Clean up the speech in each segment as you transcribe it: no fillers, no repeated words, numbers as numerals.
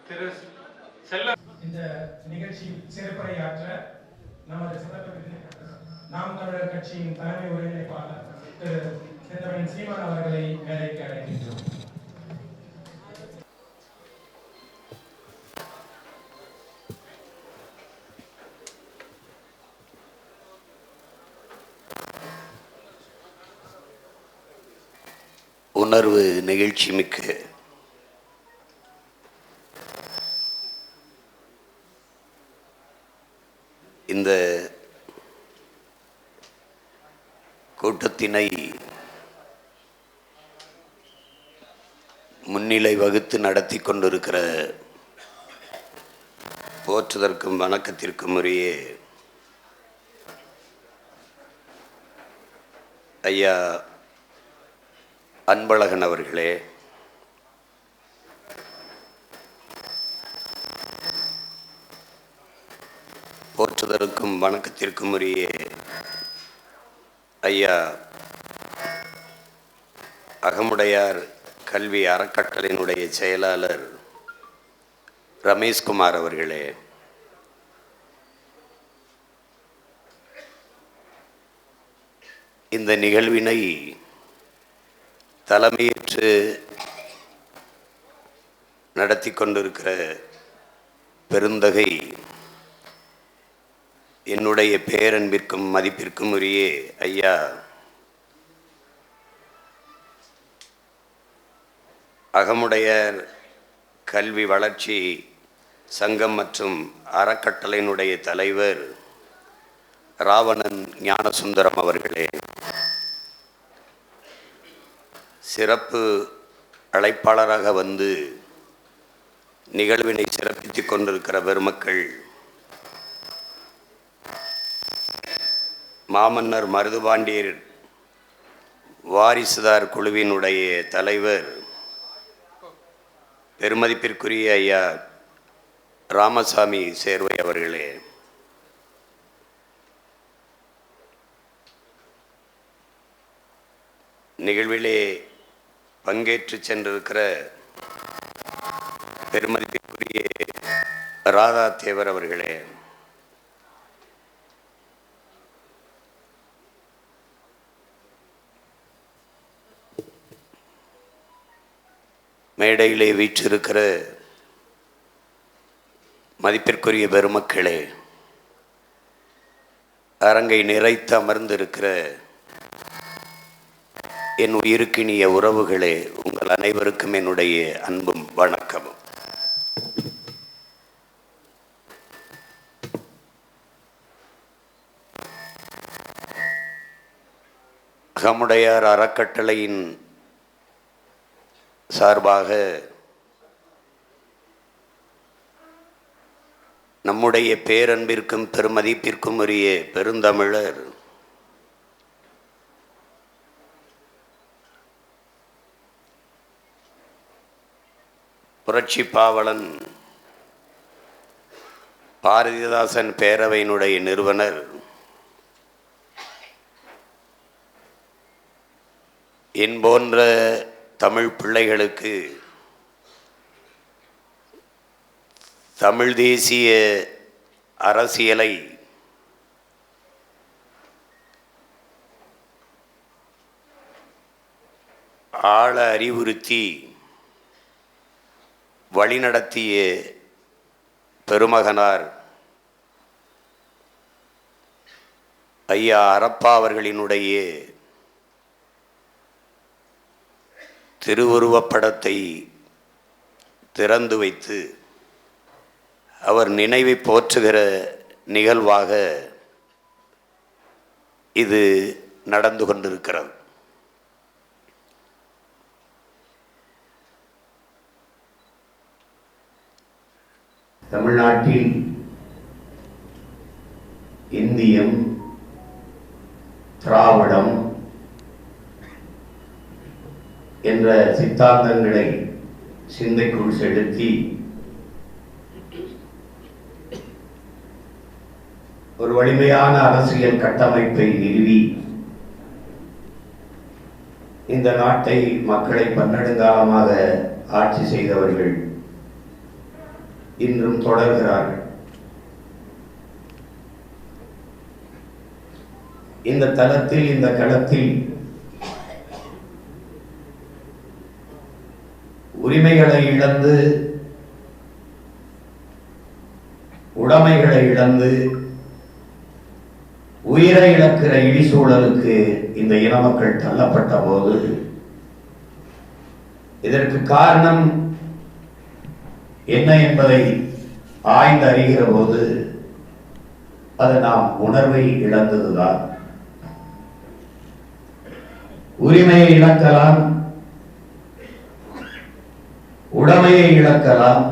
திரு செல்ல இந்த நிகழ்ச்சியில் சிறப்புரையாற்ற நமது நாம் தமிழர் கட்சியின் தலைமை ஒருங்கிணைப்பாளர் திரு செந்தமிழன் சீமான் அவர்களை மேடைக்கு அழைக்கின்றோம். உணர்வு நிகழ்ச்சி மிக்க இந்த கூட்டத்தினை முன்னிலை வகுத்து நடத்தி கொண்டிருக்கிற போற்றுதற்கும் வணக்கத்திற்கும் உரிய ஐயா அன்பழகன் அவர்களே, போற்றுதலுக்கும் வணக்கத்திற்கும் உரிய ஐயா அகமுடையார் கல்வி அறக்கட்டளையினுடைய செயலாளர் ரமேஷ்குமார் அவர்களே, இந்த நிகழ்வினை தலைமையேற்று நடத்தி கொண்டிருக்கிற பெருந்தகை என்னுடைய பேரன்பிற்கும் மதிப்பிற்கும் உரிய ஐயா அகமுடையார் கல்வி வளர்ச்சி சங்கம் மற்றும் அறக்கட்டளையினுடைய தலைவர் ராவணன் ஞானசுந்தரம் அவர்களே, சிறப்பு அழைப்பாளராக வந்து நிகழ்வினை சிறப்பித்துக் கொண்டிருக்கிற பெருமக்கள், மாமன்னர் மருதுபாண்டியர் வாரிசுதார் குழுவினுடைய தலைவர் பெருமதிப்பிற்குரிய ஐயா ராமசாமி சேர்வை அவர்களே, நிகழ்விலே பங்கேற்று சென்றிருக்கிற பெருமதிப்பிற்குரிய ராதா தேவர் அவர்களே, மேடையிலே வீற்றிருக்கிற மதிப்பிற்குரிய பெருமக்களே, அரங்கை நிறைத்து அமர்ந்திருக்கிற என் உயிருக்கினிய உறவுகளே, உங்கள் அனைவருக்கும் என்னுடைய அன்பும் வணக்கமும். அகமுடையார் அறக்கட்டளையின் சார்பாக நம்முடைய பேரன்பிற்கும் பெருமதிப்பிற்கும் உரிய பெருந்தமிழர் புரட்சி பாவலன் பாரதிதாசன் பேரவையினுடைய நிறுவனர் என் போன்ற தமிழ் பிள்ளைகளுக்கு தமிழ் தேசிய அரசியலை ஆழ அறிவுறுத்தி வழிநடத்திய பெருமகனார் ஐயா அரப்பா அவர்களினுடைய திருவுருவப்படத்தை திறந்து வைத்து அவர் நினைவை போற்றுகிற நிகழ்வாக இது நடந்து கொண்டிருக்கிறது. தமிழ்நாட்டில் இந்தியம், திராவிடம் என்ற சித்தாந்தங்களை சிந்தைக்குள் செலுத்தி ஒரு வலிமையான அரசியல் கட்டமைப்பை நிறுவி இந்த நாட்டை மக்களை பன்னெடுங்காலமாக ஆட்சி செய்தவர்கள் இன்றும் தொடர்கிறார்கள். இந்த தளத்தில், இந்த களத்தில் உரிமைகளை இழந்து, உடைமைகளை இழந்து, உயிரை இழக்கிற இழிசூழலுக்கு இந்த இன மக்கள் தள்ளப்பட்ட போது இதற்கு காரணம் என்ன என்பதை ஆய்ந்து அறிகிற போது அது நாம் உணர்வை இழந்ததுதான். உரிமையை இழக்கலாம், உடைமையை இழக்கலாம்,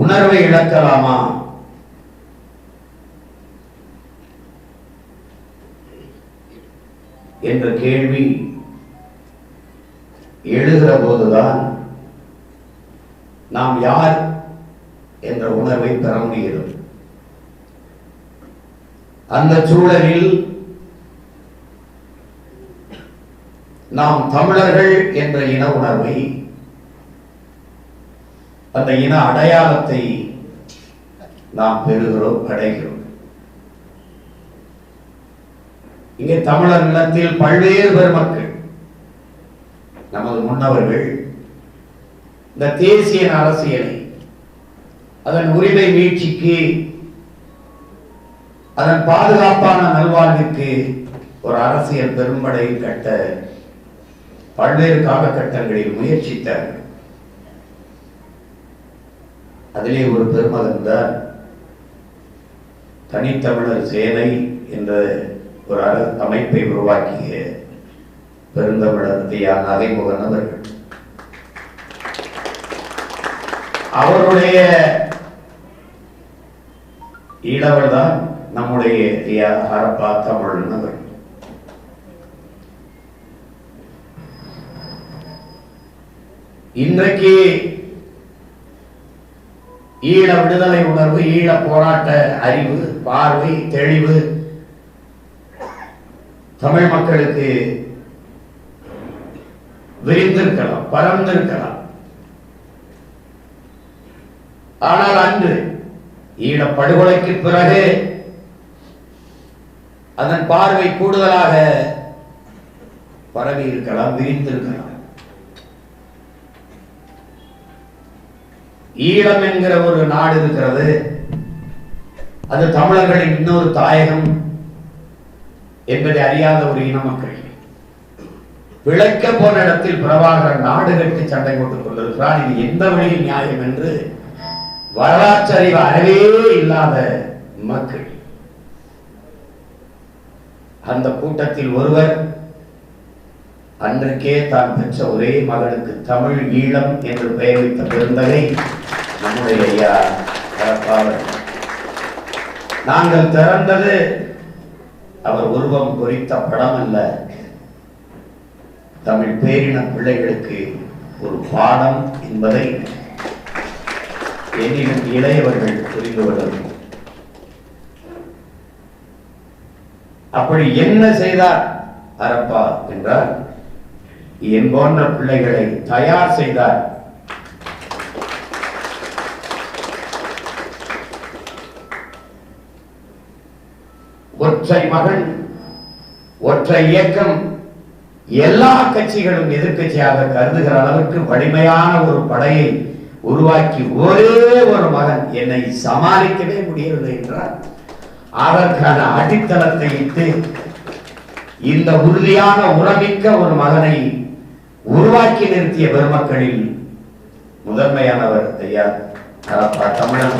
உணர்வை இழக்கலாமா? என்ற கேள்வி எழுகிற போதுதான் நாம் யார் என்ற உணர்வை பெற முடிகிறது. அந்த சூழலில் நாம் தமிழர்கள் என்ற இன உணர்வை, அந்த இன அடையாளத்தை நாம் பெறுகிறோம், அடைகிறோம். இங்கே தமிழர் நிலத்தில் பல்வேறு பெருமக்கள், நமது முன்னவர்கள் இந்த தேசிய அரசியலை, அதன் உரிமை மீட்சிக்கு, அதன் பாதுகாப்பான நல்வாழ்விற்கு ஒரு அரசியல் பெரும்படை கட்ட பல்வேறு காலகட்டங்களில் முயற்சித்தார்கள். அதிலே ஒரு பெருமகன் தான் தனித்தமிழர் சேனை என்ற ஒரு அமைப்பை உருவாக்கிய பெருந்தமிழர் ஐயா நகைமுகன் அவர்கள். அவருடைய ஈழவர் தான் நம்முடைய ஐயா ஹரப்பா தமிழன் அவர். இன்றைக்கு ஈழ விடுதலை உணர்வு, ஈழ போராட்ட அறிவு, பார்வை, தெளிவு தமிழ் மக்களுக்கு விரிந்திருக்கலாம், பரந்திருக்கலாம். ஆனால் அன்று ஈழ படுகொலைக்கு பிறகு அதன் பார்வை கூடுதலாக பரவி இருக்கலாம், விரிந்திருக்கலாம். ஈழம் என்கிற ஒரு நாடு இருக்கிறது, அது தமிழர்களின் இன்னொரு தாயகம் என்பதை அறியாத ஒரு இன மக்கள் பிழைக்க போன இடத்தில் பிரபாகரன் நாடு கட்டி சண்டை போட்டுக் கொண்டிருக்கிறார். இது எந்த வழியில் நியாயம் என்று வரலாற்று அறிவு அறவே இல்லாத மக்கள். அந்த கூட்டத்தில் ஒருவர் அன்றைக்கே தான் பெற்ற ஒரே மகனுக்கு தமிழ் ஈழம் என்று பெயர் வைத்த பெருந்தகை நம்முடைய ஐயா ஹரப்பாவர். நாங்கள் திறந்தது அவர் உருவம் குறித்த படம் அல்ல, தமிழ் பேரின பிள்ளைகளுக்கு ஒரு பாடம் என்பதை என்னிடம் இளையவர்கள் புரிந்து கொள்ள வேண்டும். அப்படி என்ன செய்தார் ஹரப்பா என்றால், என் போன்ற பிள்ளைகளை தயார் செய்தார். ஒற்றை மகன், ஒற்றை இயக்கம், எல்லா கட்சிகளும் எதிர்கட்சியாக கருதுகிற அளவுக்கு வலிமையான ஒரு படையை உருவாக்கி ஒரே ஒரு மகன் என்னை சமாளிக்கவே முடியவில்லை என்றால் அதற்கான அடித்தளத்தை இட்டு இந்த உறுதியான உறமிக்க ஒரு மகனை உருவாக்கி நிறுத்திய பெருமக்களில் முதன்மையானவர் ஐயா ஹரப்பா தமிழன்.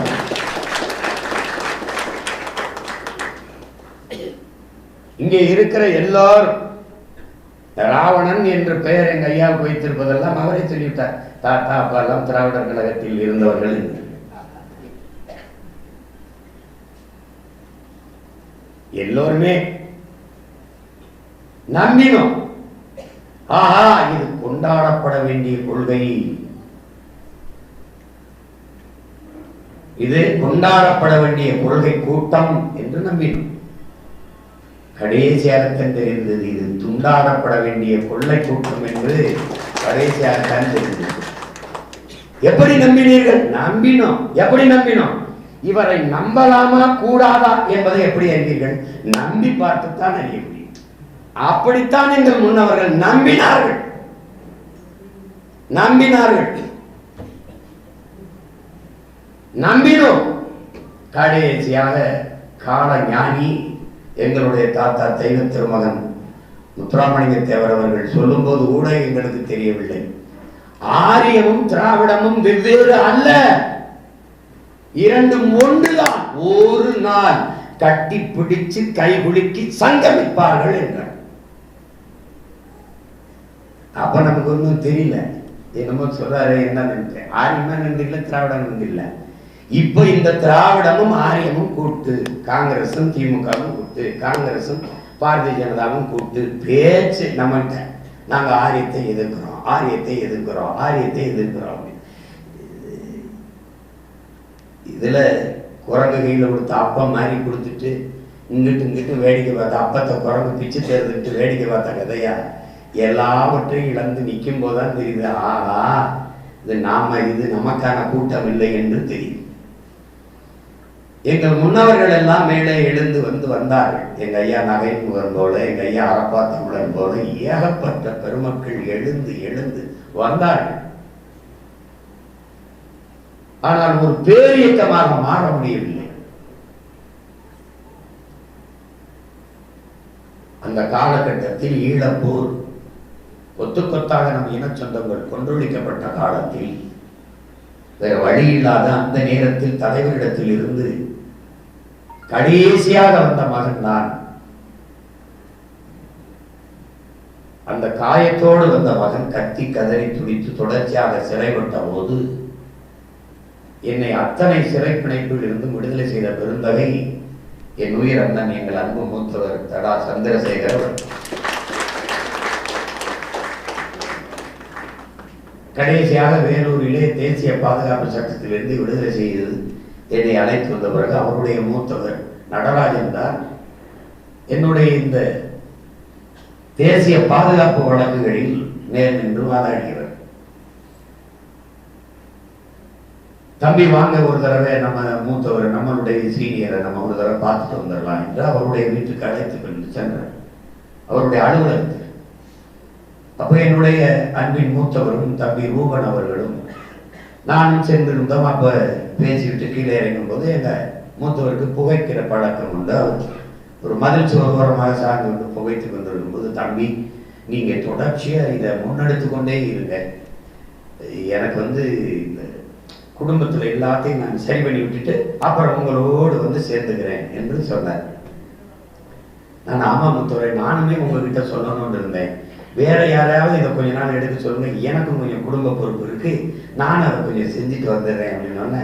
இங்கே இருக்கிற எல்லாரும் ராவணன் என்று பெயர் எங்க ஐயாவுக்கு வைத்திருப்பதெல்லாம் அவரே சொல்லிவிட்டார். தாத்தா அப்பா எல்லாம் திராவிடர் கழகத்தில் இருந்தவர்கள். எல்லோருமே நம்பினோம். ஆஹா, இது கொண்டாடப்பட வேண்டிய கொள்கை, இது கொண்டாடப்பட வேண்டிய கொள்கை கூட்டம் என்று நம்பினோம். கடைசியாக தெரிந்தது இது துண்டாடப்பட வேண்டிய கொள்ளை கூட்டம் என்று கடைசியாக கண்டு எப்படி நம்பினீர்கள்? நம்பினோம். எப்படி நம்பினோம்? இவரை நம்பலாமா கூடாதா என்பதை எப்படி அறிவீர்கள்? நம்பி பார்த்துத்தான் அறிய முடியும். அப்படித்தான் எங்கள் முன்னவர்கள் நம்பினார்கள். நம்பினோம். கடைசியாக கால ஞானி எங்களுடைய தாத்தா தெய்வ திருமகன் முத்துராமலிங்க தேவர் அவர்கள் சொல்லும்போது கூட எங்களுக்கு தெரியவில்லை, ஆரியமும் திராவிடமும் வெவ்வேறு அல்ல, இரண்டும் ஒன்றுதான், ஒரு நாள் கட்டி பிடிச்சு கைகுலுக்கி சங்கமிப்பார்கள் என்றார். அப்ப நமக்கு ஒன்றும் தெரியல, என்னமோ சொல்றாரு என்னன்னு. ஆரியமா நின்று இல்லை, திராவிடம் நின்று இல்லை. இப்ப இந்த திராவிடமும் ஆரியமும் கூட்டு, காங்கிரசும் திமுகவும் கூட்டு, காங்கிரசும் பாரதிய ஜனதாவும் கூட்டு பேச்சு நம்மகிட்ட. நாங்க ஆரியத்தை எதிர்க்கிறோம், ஆரியத்தை எதிர்க்கிறோம், ஆரியத்தை எதிர்க்கிறோம். இதுல குரங்கு கையில கொடுத்த அப்பம் மாதிரி கொடுத்துட்டு இங்கிட்டு வேடிக்கை பார்த்த அப்பத்தை குரங்கு பிச்சு தேர்ந்துட்டு வேடிக்கை பார்த்த கதையா? எல்லாவற்றையும் இழந்து நிற்கும் போதுதான் தெரியுது, ஆகா இது நமக்கான கூட்டம் இல்லை என்று தெரியும். எங்கள் முன்னவர்கள் எல்லாம் மேலே எழுந்து வந்தார்கள். எங்க ஐயா நகைமுகன் போல, எங்க ஐயா அரப்பா தமிழன் போல ஏகப்பட்ட பெருமக்கள் எழுந்து வந்தார்கள். ஆனால் ஒரு பேரியக்கமாக மாற முடியவில்லை. அந்த காலகட்டத்தில் ஈழப்போர் கொத்தாக நம் இன சொந்தங்கள் கொன்றொழிக்கப்பட்ட காலத்தில் வேற வழி இல்லாத அந்த நேரத்தில் தலைவரிடத்தில் இருந்து கடைசியாக வந்த மகன் நான். அந்த காயத்தோடு வந்த மகன் கத்தி கதறி துடித்து தொடர்ச்சியாக சிறைப்பட்ட போது என்னை அத்தனை சிறை பிணைப்பில் இருந்து விடுதலை செய்த பெருந்தகை என் உயிர் அண்ணன் எங்கள் அன்பு மூத்தவர் தடா சந்திரசேகர். கடைசியாக வேலூரிலே தேசிய பாதுகாப்பு சட்டத்திலிருந்து விடுதலை செய்து என்னை அழைத்து வந்த பிறகு அவருடைய மூத்தவர் நடராஜன் தான் என்னுடைய இந்த தேசிய பாதுகாப்பு வழக்குகளில் நேர் நின்று வாதாடுகிறார். தம்பி வாங்க, ஒரு தடவை நம்ம மூத்தவர் நம்மளுடைய சீனியரை நம்ம ஒரு தடவை பார்த்துட்டு வந்துடலாம் என்று அவருடைய வீட்டுக்கு அழைத்து கொண்டு சென்றார், அவருடைய அலுவலகத்தில். அப்போ என்னுடைய அன்பின் மூத்தவரும் தம்பி ரூபன் அவர்களும் நானும் சென்றிருந்தோம். அப்போ பேசிவிட்டு கீழே இறங்கும் போது எங்கள் மூத்தவருக்கு புகைக்கிற பழக்கம் உண்டு. அவர் ஒரு மதில் சுவரமாக சார்ந்து கொண்டு புகைத்து கொண்டிருக்கும் போது, தம்பி நீங்கள் தொடர்ச்சியாக இதை முன்னெடுத்து கொண்டே இருங்க, எனக்கு இந்த குடும்பத்தில் எல்லாத்தையும் நான் சரி பண்ணி விட்டுட்டு அப்புறம் உங்களோடு சேர்ந்துக்கிறேன் என்று சொன்னார். நான் ஆமா மூத்தவரை, நானுமே உங்ககிட்ட சொல்லணும்னு இருந்தேன், வேற யாராவது இதை கொஞ்ச நாள் எடுக்க சொல்லுங்க, எனக்கும் கொஞ்சம் குடும்ப பொறுப்பு இருக்கு, நான் அதை கொஞ்சம் செஞ்சுட்டு வந்துடுறேன் அப்படின்னு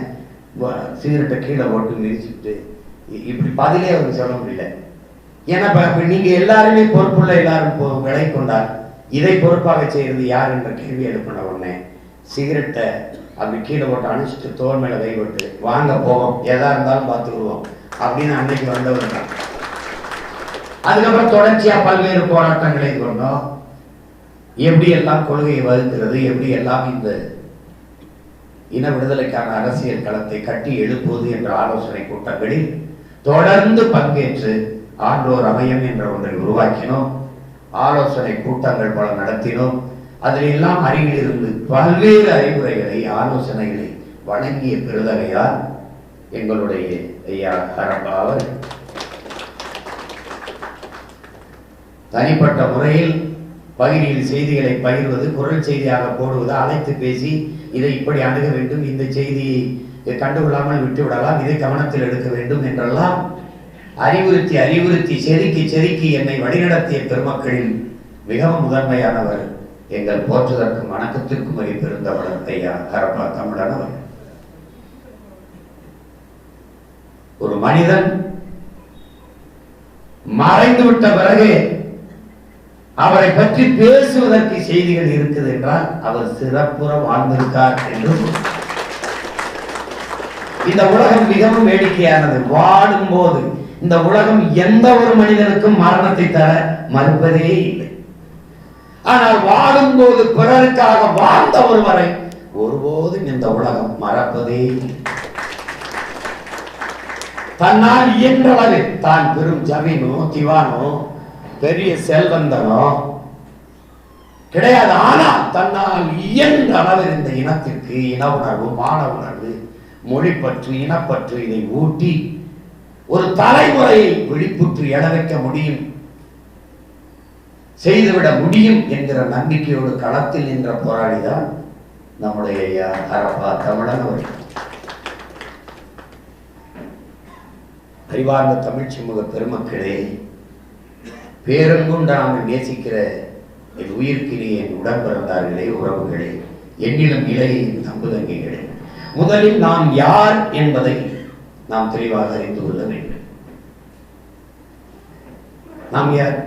சிகரெட்டை கீழே போட்டு மிதிச்சுட்டு இப்படி பதிலே அவருக்கு சொல்ல முடியல. ஏன்னா நீங்க எல்லாருமே பொறுப்புள்ள எல்லாரும் விலை கொண்டார், இதை பொறுப்பாக செய்யறது யார் என்ற கேள்வி எழுப்பின உடனே சிகரெட்டை அப்படி கீழே போட்டு அனுப்பிச்சிட்டு தோல் மேல கை போட்டு வாங்க போவோம், எதா இருந்தாலும் பார்த்துக்குவோம் அப்படின்னு அன்னைக்கு வந்தவர் தான். அதுக்கப்புறம் தொடர்ச்சியா பல்வேறு போராட்டங்களை கொண்டோம். எப்படி எல்லாம் கொள்கையை வகுக்கிறது, எப்படி எல்லாம் இந்த இன விடுதலைக்கான அரசியல் களத்தை கட்டி எழுப்புவது என்ற ஆலோசனை கூட்டங்களில் தொடர்ந்து பங்கேற்று ஆண்டோர் அமையம் என்ற ஒன்றை உருவாக்கினோம். ஆலோசனை கூட்டங்கள் பல நடத்தினோம். அதில் எல்லாம் அருகில் இருந்து பல்வேறு அறிவுரைகளை ஆலோசனைகளை வழங்கிய பெருதகையால் எங்களுடைய ஐயா ஹரப்பா அவர் தனிப்பட்ட முறையில் பகிரில் செய்திகளை பகிர்வது, குரல் செய்தியாக போடுவது, அழைத்து பேசி இதை இப்படி அணுக வேண்டும், இந்த செய்தியை கண்டுகொள்ளாமல் விட்டுவிடலாம், இதை கவனத்தில் எடுக்க வேண்டும் என்றெல்லாம் அறிவுறுத்தி செதுக்கி என்னை வழிநடத்திய பெருமக்களில் மிகவும் முதன்மையானவர் எங்கள் போற்றுதற்கும் வணக்கத்திற்கும் மதிப்பிருந்தவர் ஐயா ஹரப்பா தமிழனவர். ஒரு மனிதன் மறைந்து விட்ட பிறகு அவரை பற்றி பேசுவதற்கு செய்திகள் இருக்குது என்றால் அவர் சிறப்புற வாழ்ந்திருக்கார் என்று. இந்த உலகம் மிகவும் வேடிக்கையானது. வாடும் போது இந்த உலகம் எந்த ஒரு மனிதனுக்கும் மரணத்தை தர மறுப்பதே இல்லை. ஆனால் வாழும்போது பிறருக்காக வாழ்ந்த ஒருவரை ஒருபோதும் இந்த உலகம் மறப்பதே இல்லை. தன்னால் இயன்ற அளவில் தான் பெரும் ஜமீனோ திவானோ பெரிய செல்வந்தனோ கிடையாது. ஆனால் தன்னால் இயன்ற அளவில் இந்த இனத்திற்கு இன உணர்வு, மான உணர்வு, மொழிப்பற்று, இனப்பற்று இதை ஊட்டி ஒரு தலைமுறையை விழிப்புற்று எழ வைக்க முடியும், செய்துவிட முடியும் என்கிற நம்பிக்கையோடு களத்தில் நின்ற போராளிதான் நம்முடைய ஐயா ஹரப்பா தமிழன் அவர்கள். அறிவார்ந்த தமிழ் சமூக பெருமக்களே, பேரங்குண்ட நாம் நேசிக்கிற என் உயிர்க்கினே, என் உடன் பிறந்தார்களே, உறவுகளே, என்னிலும் இளைய தம்புதங்கைகளே, முதலில் நாம் யார் என்பதை நாம் தெளிவாக அறிந்து கொள்ள வேண்டும். நாம் யார்?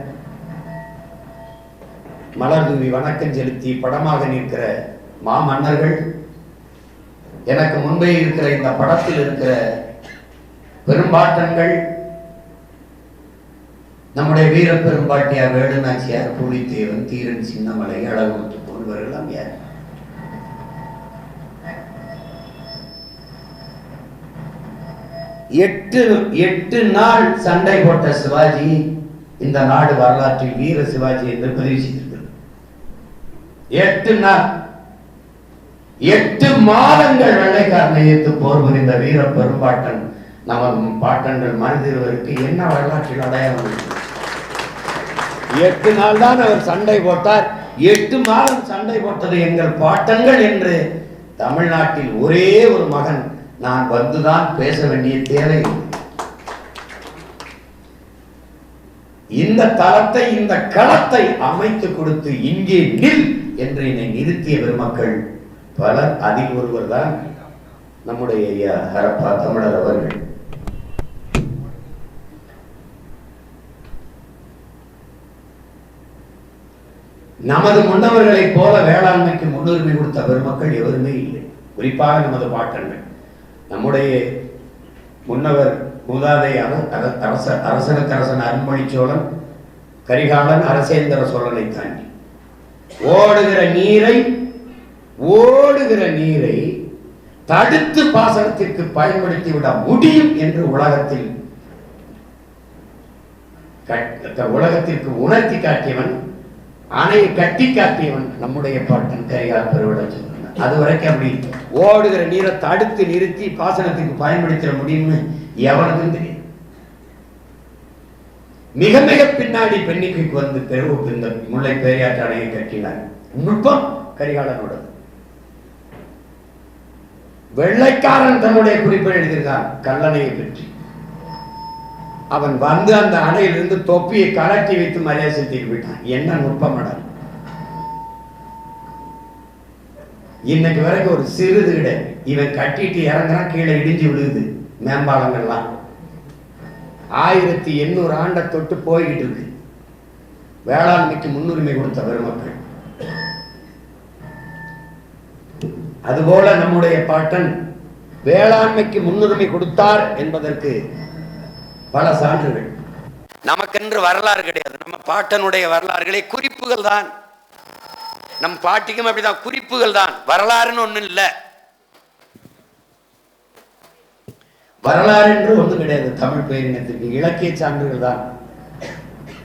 மலர் தூவி வணக்கம் செலுத்தி படமாக நிற்கிற மாமன்னர்கள், எனக்கு முன்பே இருக்கிற இந்த படத்தில் இருக்கிற பெரும்பாட்டன்கள், நம்முடைய வீர பெரும்பாட்டியார் வேலுநாச்சியார், புலித்தேவன், தீரன் சின்னமலை, அழகுமுத்து போன்றவர்கள் யார்? எட்டு நாள் சண்டை போட்ட சிவாஜி இந்த நாடு வரலாற்றில் வீர சிவாஜி என்று பதிவு செய்திருக்கிறது. 8 நாள், 8 மாதங்கள் வெள்ளைக்காரனை எதிர்த்து போர் புரிந்த வீர பெரும்பாட்டன் நமது பாட்டன்கள் மனிதர்களுக்கு என்ன வரலாற்றில் அடையாளம்? 8 நாள் தான் அவர் சண்டை போட்டார். 8 மாதம் சண்டை போட்டது எங்கள் பாட்டன்கள் என்று தமிழ்நாட்டில் ஒரே ஒரு மகன் நான் வந்துதான் பேச வேண்டிய தேவை. இந்த தளத்தை, இந்த களத்தை அமைத்து கொடுத்து இங்கே நில் என்று என்னை நிறுத்திய பெருமக்கள் பலர். அதில் ஒருவர் தான் நம்முடைய ஐயா ஹரப்பா தமிழர் அவர்கள். நமது முன்னவர்களைப் போல வேளாண்மைக்கு முன்னுரிமை கொடுத்த பெருமக்கள் எவருமே இல்லை. குறிப்பாக நமது பாட்டன்கள். நம்முடைய முன்னவர் மூதாதை அரசனுக்கரசன் அருண்மொழி சோழன், கரிகாலன், அரசேந்திர சோழனை தாண்டி ஓடுகிற நீரை தடுத்து பாசனத்திற்கு பயன்படுத்தி விட முடியும் என்று உலகத்திற்கு உணர்த்தி காட்டியவன், அணையை கட்டி காட்டியவன் நம்முடைய பாட்டன் கரிகாலன் பெருவிட சொன்னான். அது வரைக்கும் அப்படி ஓடுகிற நீரை தடுத்து நிறுத்தி பாசனத்துக்கு பயன்படுத்த முடியும்னு எவனுக்கும் தெரியும். மிக மிக பின்னாடி பெண்ணிக்கு வந்து பெருவுக்கு இந்த முல்லை பெரியாற்று அணையை கட்டினார். நுட்பம் கரிகாலனோட. வெள்ளைக்காரன் தன்னுடைய குறிப்பில் எழுதியிருக்கான் கல்லணையை பற்றி. அவன் வந்து அந்த அணையிலிருந்து தொப்பியை கலட்டி வைத்து மரியாதை செலுத்திட்டு போயிட்டான். என்ன நுட்பம் அட! இன்னைக்கு வரைக்கும் ஒரு சிறிது கிடையாது. இவன் கட்டிட்டு இறங்குறான், கீழே இடிஞ்சு விழுகுது மேம்பாலங்கள்லாம். 1800 ஆண்டை தொட்டு போய்கிட்டு இருக்கு. வேளாண்மைக்கு முன்னுரிமை கொடுத்த பெருமக்கள். அதுபோல நம்முடைய பாட்டன் வேளாண்மைக்கு முன்னுரிமை கொடுத்தார் என்பதற்கு பல சான்றுகள். நமக்கென்று வரலாறு கிடையாது. நம்ம பாட்டனுடைய வரலாறுகளே குறிப்புகள் தான். நம் பாட்டிக்கும் அப்படிதான், குறிப்புகள் தான், வரலாறுன்னு ஒண்ணு இல்லை. வரலாறு என்று ஒன்றும் கிடையாது. தமிழ் பேரினத்திற்கு இலக்கிய சான்றுகள் தான்.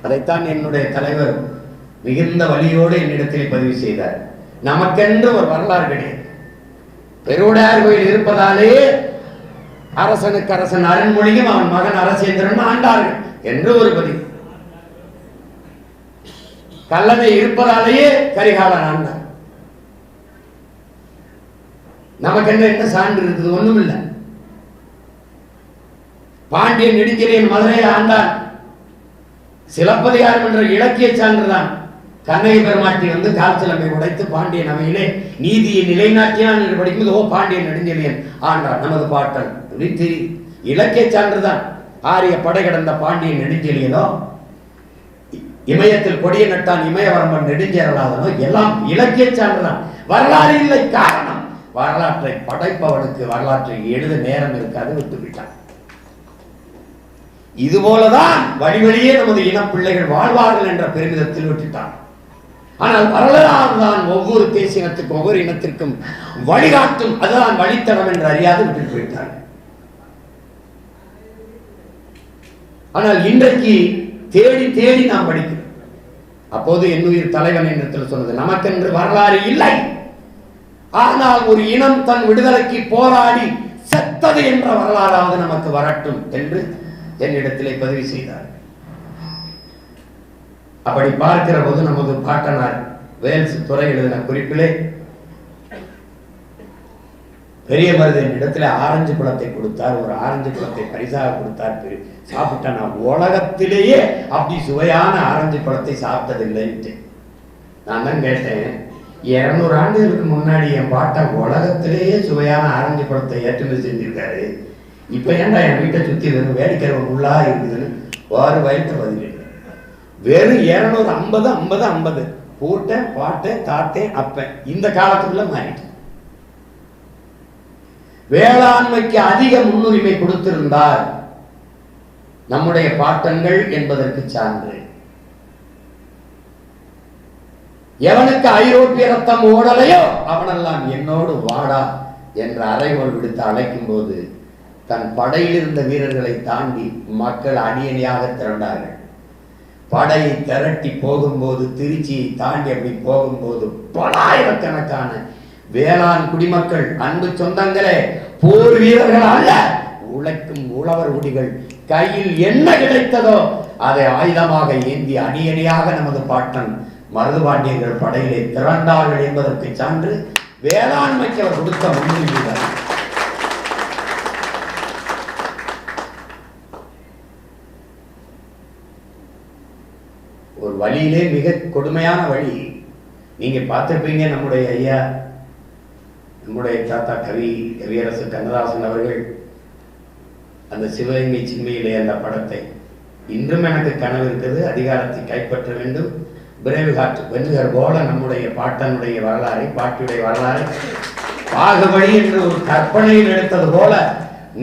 அதைத்தான் என்னுடைய தலைவர் மிகுந்த வலியோடு என்னிடத்தில் பதிவு செய்தார். நமக்கென்று ஒரு வரலாறு கிடையாது. பெருவுடையார் கோயில் இருப்பதாலே அரசனுக்கு அரசன் அருண்மொழியும் அவன் மகன் அரசேந்திரன் ஆண்டார்கள் என்று ஒரு பதிவு. கல்லணை இருப்பதாலேயே கரிகாலன் ஆண்டார். நமக்கு என்ன சான்று இருக்குது? ஒண்ணும் இல்லை. பாண்டியன் நெடுஞ்செழியன் மதுரையை ஆண்டான். சிலப்பதிகாரம் என்ற இலக்கிய சான்றுதான். கண்ணகி பெருமாட்டி வந்து கால் சிலம்பை உடைத்து பாண்டியன் அவையிலே நீதியை நிலைநாட்டினான் என்று படிக்கும்போது, ஓ, பாண்டியன் நெடுஞ்செழியன் ஆண்டான் நமது பாட்டன். இலக்கிய சான்றுதான். ஆரிய படை கடந்த பாண்டியன் நெடுஞ்செழியனோ, இமயத்தில் கொடிய நட்டான் இமயவரம்பன் நெடுஞ்சேரலாதனோ எல்லாம் இலக்கிய சான்றுதான். வரலாறு இல்லை. காரணம், வரலாற்றை படைப்பவனுக்கு வரலாற்றை எழுத நேரம் இருக்காது, விட்டுவிட்டான். இதுபோலதான் வழி வழியே நமது இன பிள்ளைகள் வாழ்வார்கள் என்ற பெருமிதத்தில் விட்டுட்டான். ஆனால் வரலாறு தான் ஒவ்வொரு தேசியத்துக்கும் ஒவ்வொரு இனத்திற்கும் வழிகாட்டும். அதுதான் வழித்தடம் என்று அறியாது விட்டு போயிட்டார். ஆனால் இன்றைக்கு தேடி தேடி நாம் படிக்கிறோம். அப்போது என்னுயிர் தலைவன் என்னிடத்தில் சொன்னது, நமக்கென்று வரலாறு இல்லை, ஆனால் ஒரு இனம் தன் விடுதலைக்கு போராடி செத்தது என்ற வரலாறாவது நமக்கு வரட்டும் என்று என்னிடத்திலே பதிவு செய்தார். அப்படி பார்க்கிற போது நமது பாட்டனார் வேல்ஸ் துறை எழுதின குறிப்பிலே பெரிய மருது என்னிடத்துல ஆரஞ்சு பழத்தை கொடுத்தார். ஒரு ஆரஞ்சு பழத்தை பரிசாக கொடுத்தார். சாப்பிட்ட நான் உலகத்திலேயே அப்படி சுவையான ஆரஞ்சு பழத்தை சாப்பிட்டதில்லைன்ட்டு. நான் தான் கேட்டேன், 200 ஆண்டுகளுக்கு முன்னாடி என் பாட்டன் உலகத்திலேயே சுவையான ஆரஞ்சு பழத்தை ஏற்றுமதி செஞ்சிருக்காரு, இப்ப ஏன்டா என் வீட்டை சுத்தி வெறும் வேடிக்கை உள்ளா இருக்குதுன்னு ஒரு வயத்த பதில். வெறும் 250 50 50 பூட்டேன் பாட்டேன் தாத்தேன் அப்பேன் இந்த காலத்துக்குள்ள மாறிட்டு. வேளாண்மைக்கு அதிக முன்னுரிமை கொடுத்திருந்தார் நம்முடைய பாட்டன்கள் என்பதற்கு சான்று. எவனுக்கு ஐரோப்பிய ரத்தம் ஓடலையோ அவனெல்லாம் என்னோடு வாடா என்ற அறைகோள் விடுத்து அழைக்கும் போது தன் படையில் இருந்த வீரர்களை தாண்டி மக்கள் அணியணியாக திரண்டார்கள். படையை திரட்டி போகும்போது, திருச்சியை தாண்டி அப்படி போகும்போது பலாயிரக்கணக்கான வேளாண் குடிமக்கள், அன்பு சொந்தங்களே, போர் வீரர்கள் அல்ல, உழைக்கும் உழவர் குடிகள் கையில் என்ன கிடைத்ததோ அதை ஆயுதமாக ஏந்தி அணியணியாக நமது பாட்டன் மருதுபாண்டியர்கள் படையிலே திரண்டார்கள் என்பதற்கு சான்று வேளாண்மைக்கு அவர் கொடுத்த முன்னுரிமை. ஒரு வழியிலே மிக கொடுமையான வழி. நீங்க பார்த்திருப்பீங்க, நம்முடைய ஐயா, நம்முடைய தாத்தா கவியரசு கண்ணதாசன் அவர்கள் அந்த சிவகங்கை சிம்மையிலே அந்த படத்தை, இன்றும் எனக்கு கனவு இருக்குது, அதிகாரத்தை கைப்பற்ற வேண்டும், விரைவு காற்று வென்றுகர் போல நம்முடைய பாட்டனுடைய வரலாறை, பாட்டியுடைய வரலாறை பாகுபலி என்று ஒரு கற்பனையில் எடுத்தது போல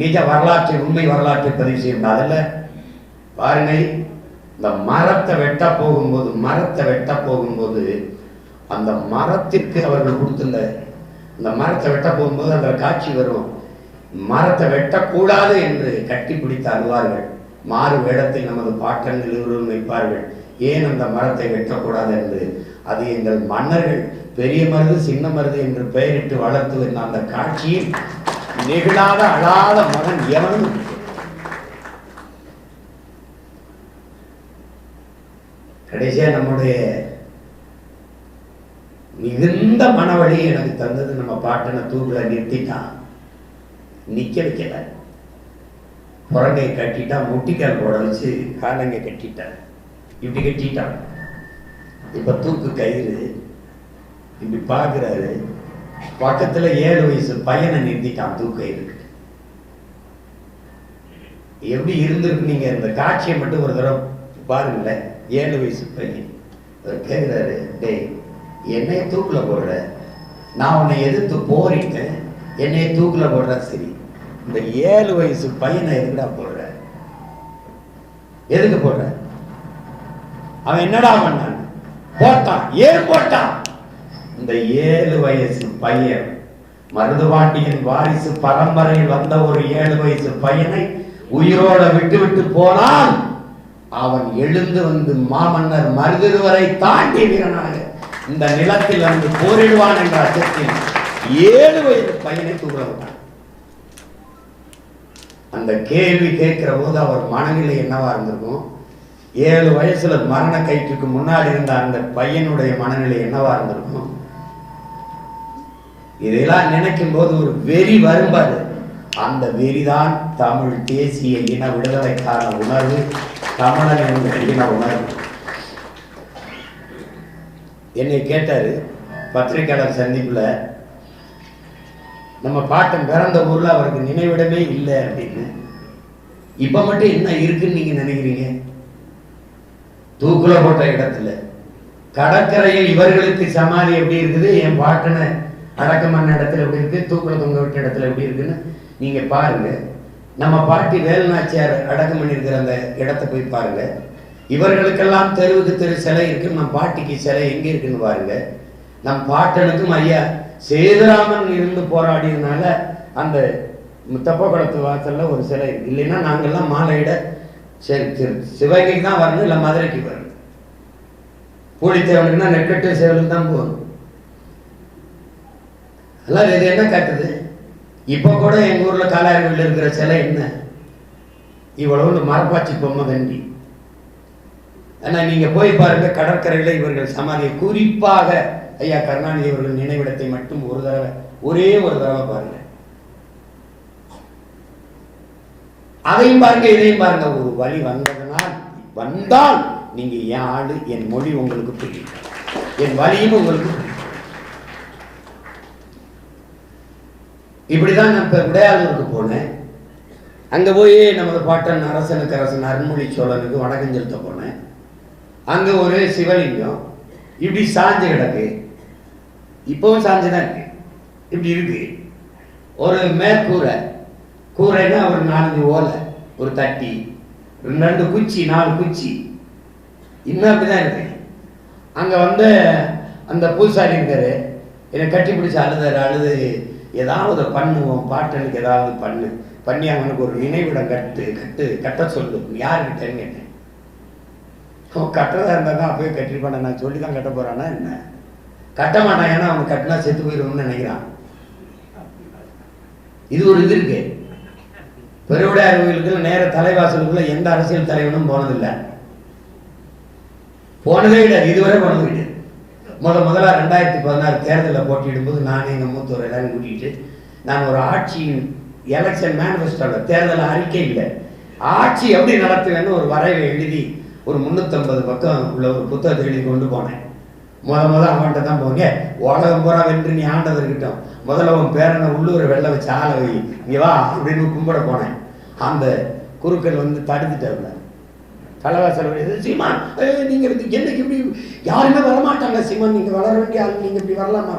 நிஜ வரலாற்றை, உண்மை வரலாற்றை பதிவு செய்யும். அதில் பாருங்க, இந்த மரத்தை வெட்ட போகும்போது அந்த மரத்திற்கு அவர்கள் கொடுத்திருந்த, இந்த மரத்தை வெட்ட போகும்போது அந்த காட்சி வரும். மரத்தை வெட்டக்கூடாது என்று கட்டி பிடித்து அழுவார்கள். மாறு வேடத்தில் நமது பாட்டன்கள் இருவரும் வைப்பார்கள். ஏன் அந்த மரத்தை வெட்டக்கூடாது என்று. அது எங்கள் மன்னர்கள் பெரிய மருது சின்ன மருது என்று பெயரிட்டு வளர்த்து வந்த அந்த காட்சியில் நெகிழாத அழாத மகன் எவனும். கடைசியா நம்முடைய மிகுந்த மனவழி எனக்கு தந்தது, நம்ம பாட்டனை தூக்குல நிறுத்திட்டான், நிக்க வைக்கல, புறங்கை கட்டிட்டான், முட்டிக்கால் போட வச்சு காலங்க கட்டிட்டான், இப்படி கட்டிட்டான். இப்ப தூக்கு கயிறு இப்படி பாக்குறாரு, பக்கத்துல 7 வயசு பையனை நிறுத்திட்டான் தூக்கு கயிறு. எப்படி இருந்திருக்கு நீங்க இந்த காட்சியை மட்டும் ஒரு தடவை பாருங்களேன். 7 வயசு பையன் கேட்கிறாரு, டேய் என்னைய தூக்குல போடுற, நான் உன்னை எதிர்த்து போரிட்டேன், என்னைய தூக்குல போடுற, சரி இந்த 7 வயசு பையனை எதுக்குடா போடுற, எதுக்கு போடுற? அவன் என்னடா பண்ணான்? போட்டான். ஏன் போட்டான்? இந்த 7 வயசு பையன், மருதுபாண்டியன் வாரிசு பரம்பரையில் வந்த ஒரு 7 வயசு பையனை உயிரோட விட்டு போனால் அவன் எழுந்து வந்து மாமன்னர் மருதுவரை தாண்டி வீரனாக இந்த நிலத்தில் வந்து போரிடுவான் என்ற அச்சத்தில் 7 வயது பையனை தூக்கில விட்டான். அந்த கேள்வி கேட்கிற போது அவர் மனநிலை என்னவா இருந்திருக்கும்? 7 வயசுல மரண கயிற்றுக்கு முன்னாடி இருந்த அந்த பையனுடைய மனநிலை என்னவா இருந்திருக்கும்? இதெல்லாம் நினைக்கும் போது ஒரு வெறி வரும்பாரு. அந்த வெறிதான் தமிழ் தேசிய இன விடுதலைக்கான உணர்வு, தமிழன் இன உணர்வு. என்னை கேட்டாரு பத்திரிகையாளர் சந்திப்புல, நம்ம பாட்டன் பிறந்த ஊர்ல அவருக்கு நினைவிடமே இல்லை அப்படின்னு. இப்ப மட்டும் என்ன இருக்குன்னு நீங்க நினைக்கிறீங்க? தூக்குல போட்ட இடத்துல கடற்கரையில் இவர்களுக்கு சமாதி எப்படி இருக்குது, என் பாட்டனை அடக்கம் பண்ண இடத்துல எப்படி இருக்கு, தூக்குல தொங்க விட்ட இடத்துல எப்படி இருக்குன்னு நீங்க பாருங்க. நம்ம பாட்டி வேலுநாச்சியார் அடக்கம் பண்ணியிருக்கிற அந்த இடத்தை போய் பாருங்க. இவர்களுக்கெல்லாம் தெருவுக்கு தெரு சிலை இருக்கு. நம் பாட்டிக்கு சிலை எங்க இருக்குன்னு பாருங்க. நம் பாட்டனுக்கும் ஐயா சேதுராமன் இருந்து போராடியதுனால அந்த தெப்பக்குளத்து வாசல்ல ஒரு சிலை இருக்கு. இல்லைன்னா நாங்கள்லாம் மாலையிட சிவகைக்கு தான் வரணும், இல்லை மதுரைக்கு வரணும். பூலித்தேவனுக்குன்னா நெற்கட்டு சேவலுக்கு தான் போகணும். அதெல்லாம் இது என்ன காட்டுது? இப்போ கூட எங்கள் ஊரில் காலாரிவில் இருக்கிற சிலை என்ன? இவ்வளவு மரப்பாச்சி பொம்மை வண்டி. ஆனால் நீங்கள் போய் பாருங்க, கடற்கரையில் இவர்கள் சமாதியை, குறிப்பாக ஐயா கருணாநிதி அவர்கள் நினைவிடத்தை மட்டும் ஒரே ஒரு தடவை பாருங்க. அதையும் பாருங்க, இதையும் பாருங்க. ஒரு வழி வந்தால் நீங்க என் ஆளு, என் மொழி உங்களுக்கு புரியும், என் வழியும் உங்களுக்கு புரியும். இப்படிதான் நான் இப்ப விடையாளூருக்கு போனேன். அங்க போய் நமது பாட்டன் அரசனுக்கு அரசன் அருண்மொழி சோழனுக்கு வணக்கம் செலுத்த போனேன். அங்க ஒரு சிவலிங்கம் இப்படி சாஞ்சு கிடக்கு. இப்பவும் சாஞ்சுதான் இருக்கு. இப்படி இருக்கு. ஒரு மேற்கூரை, கூரைன்னா ஒரு 4 ஓலை, ஒரு தட்டி, 2 குச்சி, 4 குச்சி, இன்னும் அப்படிதான் இருக்கு. அங்க வந்து அந்த பூசாரி இருக்காரு, என்னை கட்டி பிடிச்சி அழுது ஏதாவது பண்ணுவோம், பாட்டனுக்கு ஏதாவது பண்ணி அவனுக்கு ஒரு நினைவிடம் கட்ட சொல்லு. யாருக்கிட்டேன்னு கேட்டேன். அவன் கட்டுறதா இருந்தா தான் அப்பயே கட்டிருப்பான. நான் சொல்லி தான் கட்ட போறானா என்ன? கட்ட மாட்டான். ஏன்னா அவன் கட்டினா செத்து போயிடுவோம்னு நினைக்கிறான். இது ஒரு இது இருக்கு. பெருவுடையார் கோயிலுக்குள்ள நேர தலைவாசலுக்குள்ள எந்த அரசியல் தலைவனும் போனதில்லை, போனதே கிடையாது, இதுவரை போனது கிடையாது. முதல்ல 2016 தேர்தலில் போட்டியிடும்போது நான் எங்கள் மூத்தவர் எல்லாரும் கூட்டிகிட்டு நான் ஒரு ஆட்சியின் எலெக்ஷன் மேனிஃபெஸ்டோவில் தேர்தல் அறிக்கை இல்லை, ஆட்சி எப்படி நடத்துவேன்னு ஒரு வரைவை எழுதி ஒரு 350 பக்கம் உள்ள ஒரு புத்தகத்தை எழுதி கொண்டு போனேன். அவன்கிட்ட தான் போங்க, உலகம் பூரா வென்று நீ ஆண்டவர்கிட்டோம், முதல்ல உன் பேரனை உள்ளூரை வெள்ள வச்சு ஆளை வை, இங்கே வா அப்படின்னு கும்பிட போனேன். அந்த குருக்கள் வந்து தடுத்துட்டாங்க. தலைவாசல் சீமான், நீங்கள் என்னைக்கு இப்படி யாருமே வரமாட்டாங்க சீமான், நீங்கள் வளர வேண்டிய ஆள், நீங்கள் இப்படி வரலாமா?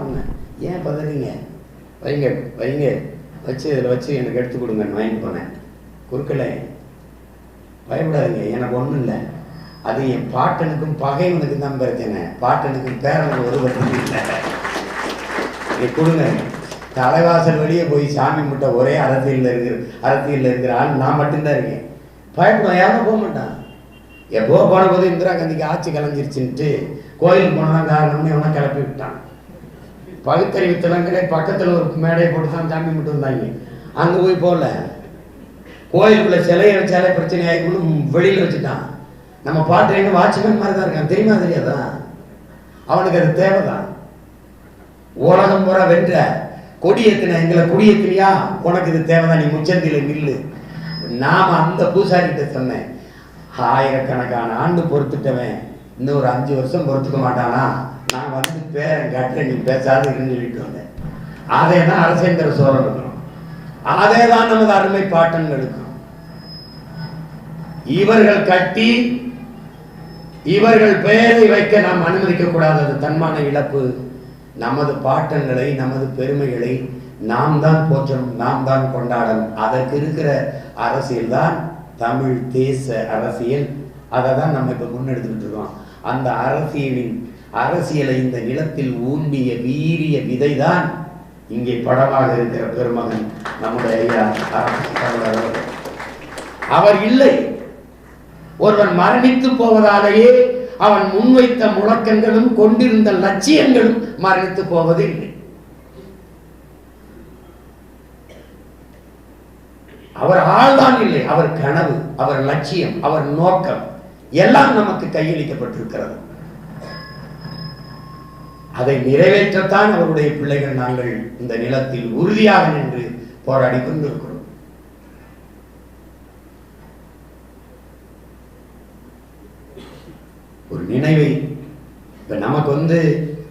ஏன் பதறீங்க? வைங்க வச்சு இதில் வச்சு எனக்கு எடுத்து கொடுங்கன்னு வாங்கி போனேன். குருக்களை பயப்படாதீங்க, எனக்கு ஒன்றும் இல்லை, அது என் பாட்டனுக்கும் பகைவனுக்கும் தான் பிரச்சனை, பாட்டனுக்கும் பேரனுக்கு ஒரு பிரச்சனை இல்லை, நீ கொடுங்க. தலைவாசல் வெளியே போய் சாமி முட்டை ஒரே அரசியலில் இருக்கிற ஆள் நான் மட்டும்தான் இருக்கேன். பயப்படுவேன், யாரும் போக மாட்டான். எப்போ போன போது இந்திரா காந்திக்கு ஆட்சி கலைஞ்சிருச்சுன்ட்டு கோயிலுக்கு போனதான் காரணம்னு எவனா கிளப்பி விட்டான். பகுத்தறிவு திலங்கடை பக்கத்தில் ஒரு மேடையை போட்டு தான் சாமி முட்டை வந்தாங்க. அங்கே போய் போகல, கோயிலுக்குள்ள சிலையை வச்சாலே பிரச்சனை ஆகிக்கணும்னு வெளியில் வச்சுட்டான். நம்ம பாட்டு எங்க வாட்ச்மேன் மாதிரி தான் இருக்கான், தெரியுமா தெரியாதா? அவனுக்கு அது தேவைதான். உலகம் பூரா வென்ற கொடியேத்தின எங்களை குடியேத்தினியா, உனக்கு இது தேவைதான், நீ முச்சந்தில நில்லு. நாம அந்த பூசாரிகிட்ட சொன்னேன், ஆயிரக்கணக்கான ஆண்டு பொறுத்துட்டவன் இன்னும் ஒரு 5 வருஷம் பொறுத்துக்க மாட்டானா, நான் வந்து பேரன் காட்டுறேன், நீ பேசாது சொல்லிட்டு வந்தேன். அதே தான் அரசேந்திர சோழனுக்கும், அதே தான் நமது அருமை பாட்டன்களுக்கும். இவர்கள் கட்டி இவர்கள் பெயரை வைக்க நாம் அனுமதிக்க கூடாதது தன்மான இழப்பு. நமது பாட்டங்களை, நமது பெருமைகளை நாம் தான் போற்றணும், நாம் தான் கொண்டாடணும். அதற்கு இருக்கிற அரசியல் தான் தமிழ் தேச அரசியல். அதை தான் நம்ம இப்ப முன்னெடுத்துக்கிட்டு இருக்கோம். அந்த அரசியலை இந்த நிலத்தில் ஊண்டிய வீரிய விதைதான் இங்கே படமாக இருக்கிற பெருமகன் நம்முடைய ஐயா அவர் இல்லை. ஒருவன் மரணித்து போவதாலேயே அவன் முன்வைத்த முழக்கங்களும் கொண்டிருந்த லட்சியங்களும் மரணித்து போவது இல்லை. அவர் ஆள்தான் இல்லை, அவர் கனவு, அவர் லட்சியம், அவர் நோக்கம் எல்லாம் நமக்கு கையளிக்கப்பட்டிருக்கிறது. அதை நிறைவேற்றத்தான் அவருடைய பிள்ளைகள் நாங்கள் இந்த நிலத்தில் உறுதியாக நின்று போராடி கொண்டிருக்கிறோம். ஒரு நினைவை இப்ப நமக்கு வந்து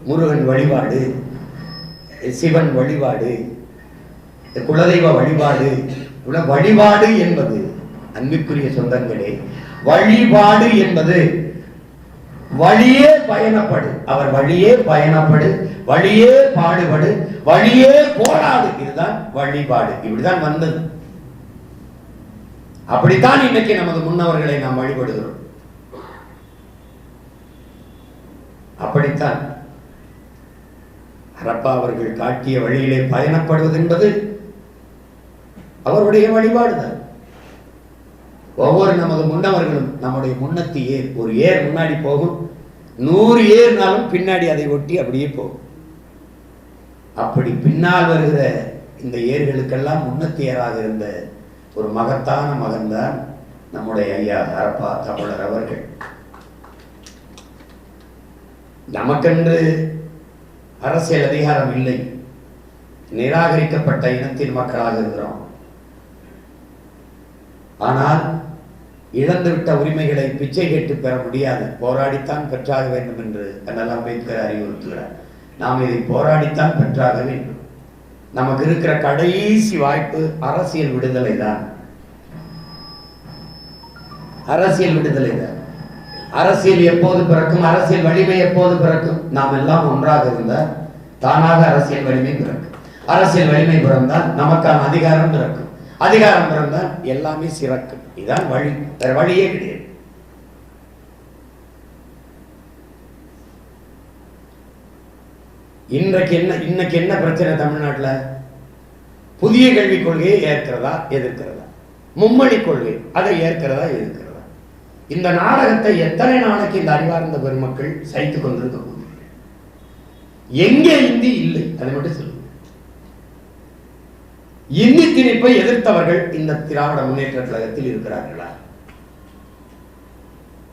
முருகன் வழிபாடு, சிவன் வழிபாடு, குலதெய்வ வழிபாடு, வழிபாடு என்பது அன்பிற்குரிய சொந்தங்களே, வழிபாடு என்பது வழியே பயணப்படு, அவர் வழியே பயணப்படு, வழியே பாடுபடு, வழியே போராடு, இதுதான் வழிபாடு. இப்படிதான் வந்தது. அப்படித்தான் இன்னைக்கு நமது முன்னவர்களை நாம் வழிபடுகிறோம். அப்படித்தான் ஹரப்பா அவர்கள் காட்டிய வழியிலே பயணப்படுவது என்பது அவருடைய வழிபாடுதான். ஒவ்வொரு நமது முன்னவர்களும் நம்முடைய முன்னத்தி ஏர், ஒரு ஏர் முன்னாடி போகும், 100 ஏர்னாலும் பின்னாடி அதை ஒட்டி அப்படியே போகும். அப்படி பின்னால் வருகிற இந்த ஏர்களுக்கெல்லாம் முன்னத்தியராக இருந்த ஒரு மகத்தான மகன்தான் நம்முடைய ஐயா ஹரப்பா தமிழர் அவர்கள். நமக்கென்று அரசியல் அதிகாரம் இல்லை, நிராகரிக்கப்பட்ட இனத்தின் மக்களாக இருக்கிறோம். ஆனால் இழந்துவிட்ட உரிமைகளை பிச்சை கேட்டு பெற முடியாது, போராடித்தான் பெற்றாக வேண்டும் என்று அண்ணல் அம்பேத்கர் அறிவுறுத்துகிறார். நாம் இதை போராடித்தான் பெற்றாக வேண்டும். நமக்கு இருக்கிற கடைசி வாய்ப்பு அரசியல் விடுதலை தான். அரசியல் விடுதலை தான். அரசியல் எப்போது பிறக்கும்? அரசியல் வலிமை எப்போது பிறக்கும்? நாம் எல்லாம் ஒன்றாக இருந்தால் தானாக அரசியல் வலிமை பிறக்கும். அரசியல் வலிமை பிறந்தால் நமக்கான அதிகாரம் பிறக்கும். அதிகாரம் பிறந்தால் எல்லாமே சிறக்கும். இதுதான் வழி, வேற வழியே கிடையாது. இன்னைக்கு என்ன பிரச்சனை தமிழ்நாட்டில்? புதிய கல்விக் கொள்கையை ஏற்கிறதா எதிர்க்கிறதா? மும்மொழி கொள்கை அதை ஏற்கிறதா எதிர்க்கிறதா? இந்த நாடகத்தை எத்தனை நாளைக்கு இந்த அறிவார்ந்த பெருமக்கள் சைத்துக் கொண்டிருக்க போது? எங்கே இந்தி இல்லை அதை மட்டும் சொல்லுங்க. இந்தி திணிப்பை எதிர்த்தவர்கள் இந்த திராவிட முன்னேற்ற கழகத்தில் இருக்கிறார்களா?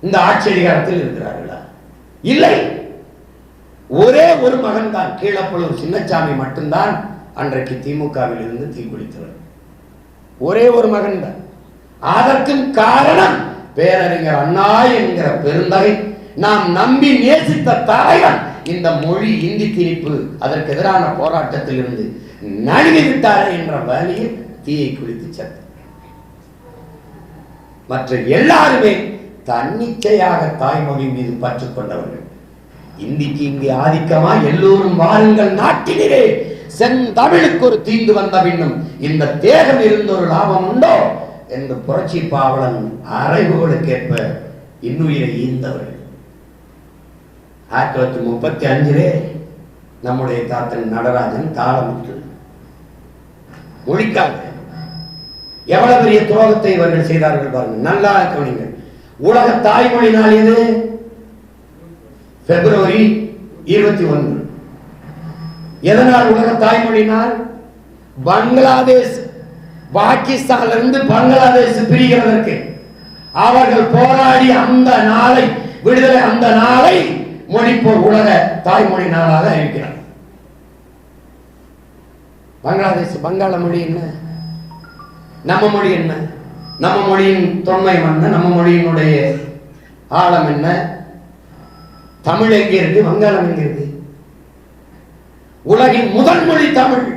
இந்த ஆட்சி அதிகாரத்தில் இருக்கிறார்களா? இல்லை. ஒரே ஒரு மகன் தான், கீழப்பழுவூர் சின்னசாமி மட்டும்தான் அன்றைக்கு திமுகவில் இருந்து தீக்குளித்தவர். ஒரே ஒரு மகன் தான். அதற்கும் காரணம் பேரறிஞர் அண்ணா என்கிற பெருந்தகை, நாம் நம்பி நேசித்த தலைவன் இந்த மொழி இந்தி திணிப்பு அதற்கு எதிரான போராட்டத்தில் இருந்து நழுவி விட்டாரே என்ற வழியில் தீயை குளித்து சென்ற மற்ற எல்லாருமே தன்னிச்சையாக தாய்மொழி மீது பற்று கொண்டவர்கள். இந்திக்கு இங்கே ஆதிக்கமா? எல்லோரும் வாருங்கள் நாட்டினரே, செந்தமிழுக்கு ஒரு தீங்கு வந்த பின்னும் இந்த தேகம் இருந்த ஒரு லாபம் உண்டோ என்று புரட்சி பாவலன் அறைவுகளுக்கேற்ப இன்னுயிரை ஈந்தவர்கள். 1935 நம்முடைய தாத்தன் நடராஜன் தாளமுத்து மொழிக்காக எவ்வளவு பெரிய துரோகத்தை இவர்கள் செய்தார்கள் பாருங்கள். நல்லா கவனிங்க. உலக தாய்மொழி நாள் எது? பிப்ரவரி 21. எதனால் உலக தாய்மொழி நாள்? பங்களாதேஷ், பாகிஸ்தான்ல இருந்து பங்களாதேஷ் பிரிகிறதற்கு அவர்கள் போராடி அந்த நாளை, விடுதலை அந்த நாளை மொழிப்போர் உலக தாய்மொழி நாளாக அறிவிக்கிறார். பங்களாதேஷ் பங்காள மொழி என்ன, நம்ம மொழி என்ன, நம்ம மொழியின் தொன்மை என்ன, நம்ம மொழியினுடைய ஆழம் என்ன? தமிழ் எங்கே இருக்கு, வங்காளம் எங்கே இருக்கு? உலகின் முதல் மொழி தமிழ்.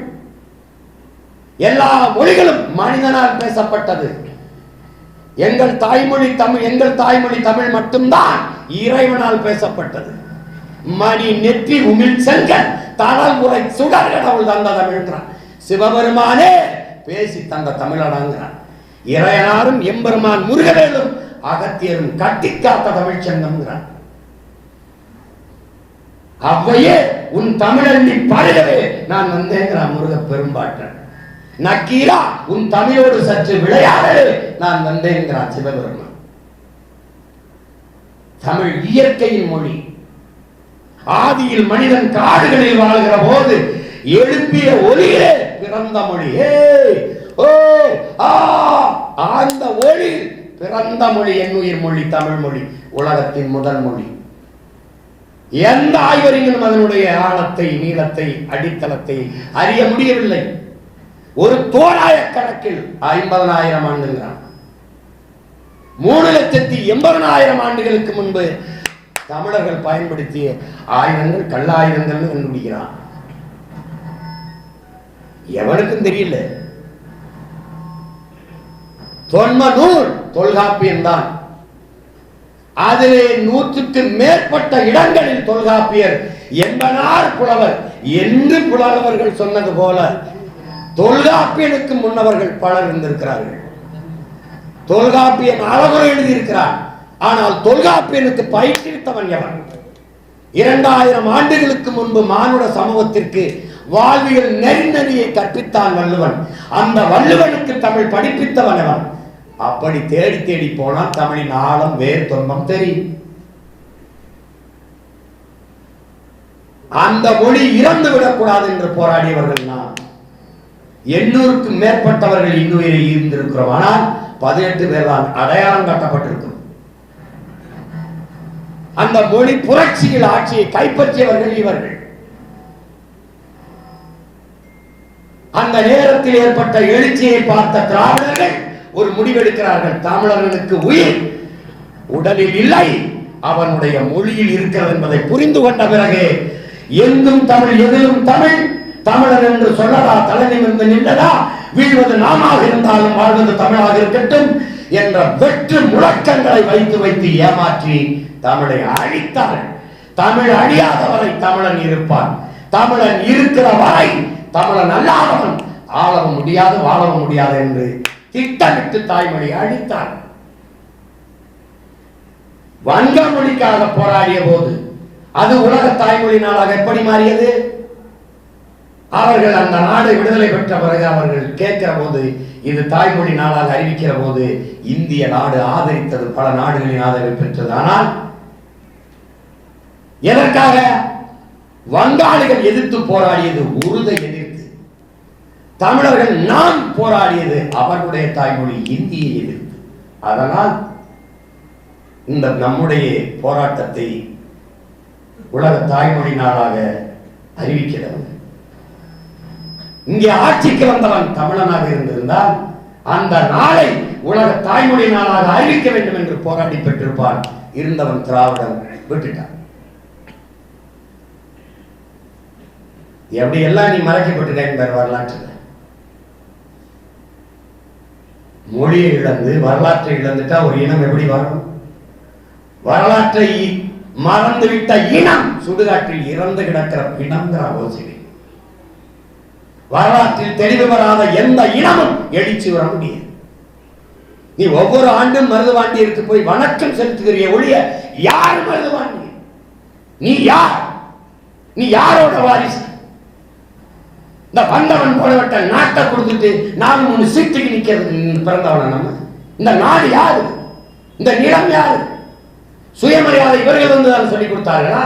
எல்லா மொழிகளும் மனிதனால் பேசப்பட்டது. எங்கள் தாய்மொழி தமிழ், எங்கள் தாய்மொழி தமிழ் மட்டும்தான் இறைவனால் பேசப்பட்டது. மணி நெற்றி உமிழ் செங்கல் தளல் உரை சுடர் கடவுள் தந்த தமிழ்கிறான். சிவபெருமானே பேசி தந்த தமிழடாங்கிறான். இறையனாரும் எம்பெருமான் முருகவேலும் அகத்தியரும் கட்டி காத்த தமிழ் சங்கம்ங்கிறான். அவ்வையே உன் தமிழண்ணி பருகவே நான் வந்தேங்கிறான் முருக பெரும்பாட்டன். நக்கீரா உன் தமிழோடு சற்று விளையாடவே நான் வந்தேங்கிறான் சிவபெருமான். தமிழ் இயற்கையின் மொழி. ஆதியில் மனிதன் காடுகளில் வாழ்கிற போது எழுப்பிய ஒலியிலே பிறந்த மொழி. அந்த ஒளி பிறந்த மொழி என்னுயிர் மொழி தமிழ் மொழி, உலகத்தின் முதல் மொழி. எந்த ஆய்வறிஞனும் அதனுடைய ஆழத்தை, நீளத்தை, அடித்தளத்தை அறிய முடியவில்லை. ஒரு தோராய கணக்கில் 50,000 ஆண்டுகிறான். 3,80,000 ஆண்டுகளுக்கு முன்பு தமிழர்கள் பயன்படுத்திய ஆயுதங்கள் கல்லாயுதங்கள் கண்டுபிடிக்கிறான். எவனுக்கும் தெரியல. தொன்ம நூல் தொல்காப்பியம் தான். அதிலே 100க்கு மேற்பட்ட இடங்களில் தொல்காப்பியர் என்பனார் புலவர் என்று புலவர்கள் சொன்னது போல தொல்காப்பியனுக்கு முன்னவர்கள் பலர் இருந்திருக்கிறார்கள். தொல்காப்பியன் அளவுரை எழுதியிருக்கிறார். ஆனால் தொல்காப்பியனுக்கு பயிற்றுவித்தவன் எவன்? 2000 ஆண்டுகளுக்கு முன்பு மானுட சமூகத்திற்கு வாழ்வியல் நெறியை கற்பித்தான் வள்ளுவன். அந்த வள்ளுவனுக்கு தமிழ் படிப்பித்தவன் அவன். அப்படி தேடி தேடி போனால் தமிழின் ஆழம் வேர் துன்பம் தெரியும். அந்த மொழி இறந்து விடக்கூடாது என்று போராடியவர்கள் நான். 800க்கும் மேற்பட்டவர்கள் இன்னுயிரை இருந்திருக்கிறோம். ஆனால் 18 பேர் தான் அடையாளம் காட்டப்பட்டிருக்கும். அந்த மொழி புரட்சியில் ஆட்சியை கைப்பற்றியவர்கள் இவர்கள். அந்த நேரத்தில் ஏற்பட்ட எழுச்சியை பார்த்த திராவிடர்கள் ஒரு முடிவெடுக்கிறார்கள். தமிழர்களுக்கு உயிர் உடலில் இல்லை, அவனுடைய மொழியில் இருக்கிறது என்பதை புரிந்து கொண்ட பிறகு எங்கும் தமிழ் எதிலும் தமிழ், தமிழர் என்று சொல்லடா தலைநிமிர்ந்து நின்றதா, வீழ்வது நாமாக இருந்தாலும் வாழ்வது தமிழாக இருக்கட்டும் என்ற வெற்று முழக்கங்களை வைத்து வைத்து ஏமாற்றி தமிழை அழித்தார்கள். தமிழ் அழியாதவரை தமிழன் இருப்பான். தமிழன் இருக்கிற வரை தமிழன் அல்லாதவன் ஆளவும் முடியாது வாழவும் முடியாது என்று திட்டமிட்டு தாய்மொழி அழித்தார். வங்க மொழிக்காக போராடிய போது அது உலக தாய்மொழி நாளாக எப்படி மாறியது? அவர்கள் அந்த நாடு விடுதலை பெற்ற பிறகு அவர்கள் கேட்கிற போது, இது தாய்மொழி நாளாக அறிவிக்கிற போது இந்திய நாடு ஆதரித்தது, பல நாடுகளின் ஆதரவு பெற்றது. ஆனால் எதற்காக? வங்காளிகள் எதிர்த்து போராடியது உருதை எதிர்த்து, தமிழர்கள் நாம் போராடியது அவர்களுடைய தாய்மொழி இந்தியை எதிர்த்து. அதனால் இந்த நம்முடைய போராட்டத்தை உலக தாய்மொழி நாளாக அறிவிக்கிறது. இங்கே ஆட்சிக்கு வந்தவன் தமிழனாக இருந்திருந்தால் அந்த நாளை உலக தாய்மொழி நாளாக அறிவிக்க வேண்டும் என்று போராடி பெற்றிருப்பான். இருந்தவன் திராவிடன் விட்டுட்டான். எப்படி எல்லாம் நீ மறைக்கப்பட்டிருக்க வரலாற்றில். மொழியை இழந்து வரலாற்றை இழந்துட்டா ஒரு இனம் எப்படி வரும்? வரலாற்றை மறந்துவிட்ட இனம் சுடுகாட்டில் இறந்து கிடக்கிற பிணங்கிற யோசனை. வரலாற்றில் தெளிவு வராத எந்த இனமும் எழுச்சி வர முடியாது. நீ ஒவ்வொரு ஆண்டும் மருதுவாண்டியருக்கு போய் வணக்கம் செலுத்துகிற ஒழிய யார் மருதுவாண்டி? நீ யார்? நீ யாரோட வாரிசு? இந்த பந்தவன் போடப்பட்ட நாட்டை கொடுத்துட்டு 4-3 சீட்டுக்கு நிக்கிறது பிறந்தவன நம்ம. இந்த நாடு யாரு? இந்த நிலம் யாரு? சுயமரியாதை இவர்கள் வந்துதான் சொல்லிக் கொடுத்தார்களா?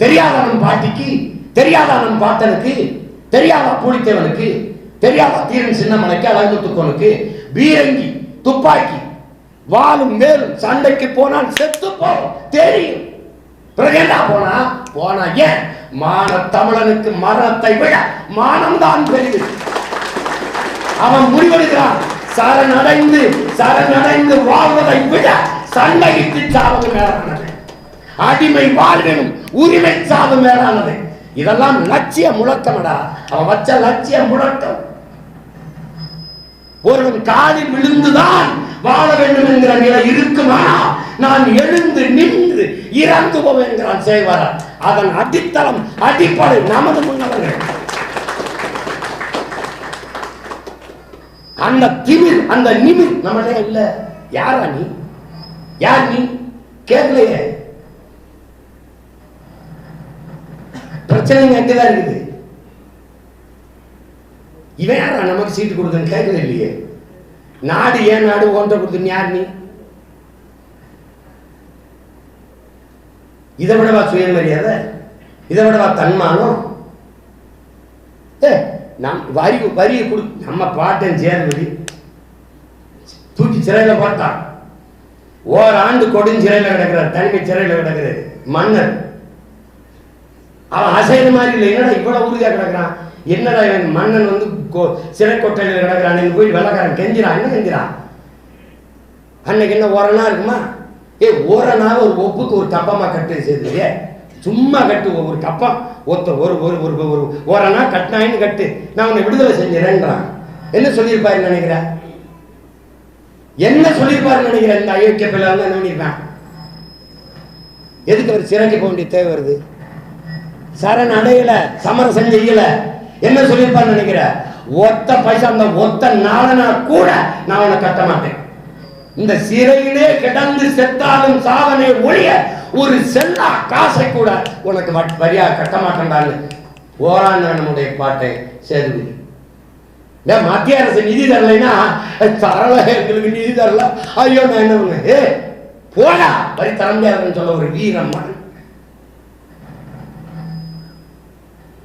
தெரியாதவன் பாட்டிக்கு, தெரியாதவன் பாட்டனுக்கு, தெரியாத பூலித்தேவனுக்கு, தெரியாத தீரன் சின்னமலைக்கு, அழகுத்துக்கோனுக்கு பீரங்கி துப்பாக்கி வாளும் மேலும் சண்டைக்கு போனால் செத்து போகும் தெரியும். பிறகு போனா போனா ஏன்? மான தமிழனுக்கு மரணத்தை விட மானம்தான் பெரிது. அவன் முடிவெடுக்கிறான், சரணடைந்து வாழ்வதை விட சண்டையிட்டு சாவது மேலானது, அடிமை வாழ்வினும் உரிமை சாவு மேலானது. இதெல்லாம் லட்சிய முழக்கமடா. அவன் வச்ச லட்சிய முழக்கம். ஒருவன் காலில் விழுந்துதான் வாழ வேண்டும் என்கிற நிலை இருக்குமா? நான் எழுந்து நின்று இறந்து போவேன் என்கிறான் செய்வார். அதன் அடித்தளம் அடிப்படை நமது முன்னவர்கள். அந்த திமிர் அந்த நிமிர் நம்மளே இல்ல. யாரா நீ? யார் நீ? கேட்கலையே. பிரச்சனை அங்கதான் இருக்குது. இவன் யாரா நமக்கு சீட்டு கொடுக்கன்னு கேட்கல இல்லையே. நாடு ஏன் நாடு ஒன்றை கொடுத்து யார் நீ? இதை விடவா சுயமரியாதை? இதை விடவா தன்மானம்? நம் வரியை கொடு. நம்ம பாட்டன் சேர்ந்து தூக்கி சிறையில போட்டான். ஓராண்டு கொடுஞ்சிறையில கிடக்கிறார், தனிமை சிறையில கிடக்கிறார் மன்னர். அவன் அசைன மாதிரி இல்லை. என்னடா இவ்வளவு உறுதியா கிடக்கிறான்? என்னடா இவன் மன்னன் வந்து சிறை கொட்டையில் கிடக்கிறான் போய் வெள்ளக்காரன் கெஞ்சிரான். என்ன கெஞ்சிரான்? அன்னைக்கு என்ன ஓரணா இருக்குமா? ஓரணா ஒரு ஒப்புக்கு ஒரு கப்பமா கட்டு சேர்ந்து சும்மா கட்டு. ஒரு கப்பம் ஒரு ஓரணா கட்டினாயின்னு கட்டு, நான் உன்னை விடுதலை செஞ்சிடறேன்றான். என்ன சொல்லியிருப்பாரு நினைக்கிற? என்ன சொல்லியிருப்பாரு நினைக்கிற? இந்த அயோக்கிய பிள்ளை என்ன பண்ணிருக்கான்? எதுக்கு அவர் சிறைக்கு போக வேண்டிய தேவை வருது? சரண் அடையல, சமரசம் செய்யல. என்ன சொல்லியிருப்பாரு நினைக்கிற? ஒத்த பைசா அந்த ஒத்த நாளனா கூட நான் உன்னை கட்ட மாட்டேன். இந்த சிறையிலே கிடந்து செத்தாலும் சாவனே ஒழிய ஒரு செல்லா காசை கூட உனக்கு வரியா கட்ட மாட்டேன்டான்னு போராண்ட நம்முடைய பாட்டை சேதுபதி. மத்திய அரசு நிதி தரலைன்னா தரல, எங்களுக்கு நிதி தரல, ஐயோ நான் என்ன பண்ண, ஏ போடா வரி தர முடியாதுன்னு சொல்ல ஒரு வீரம்.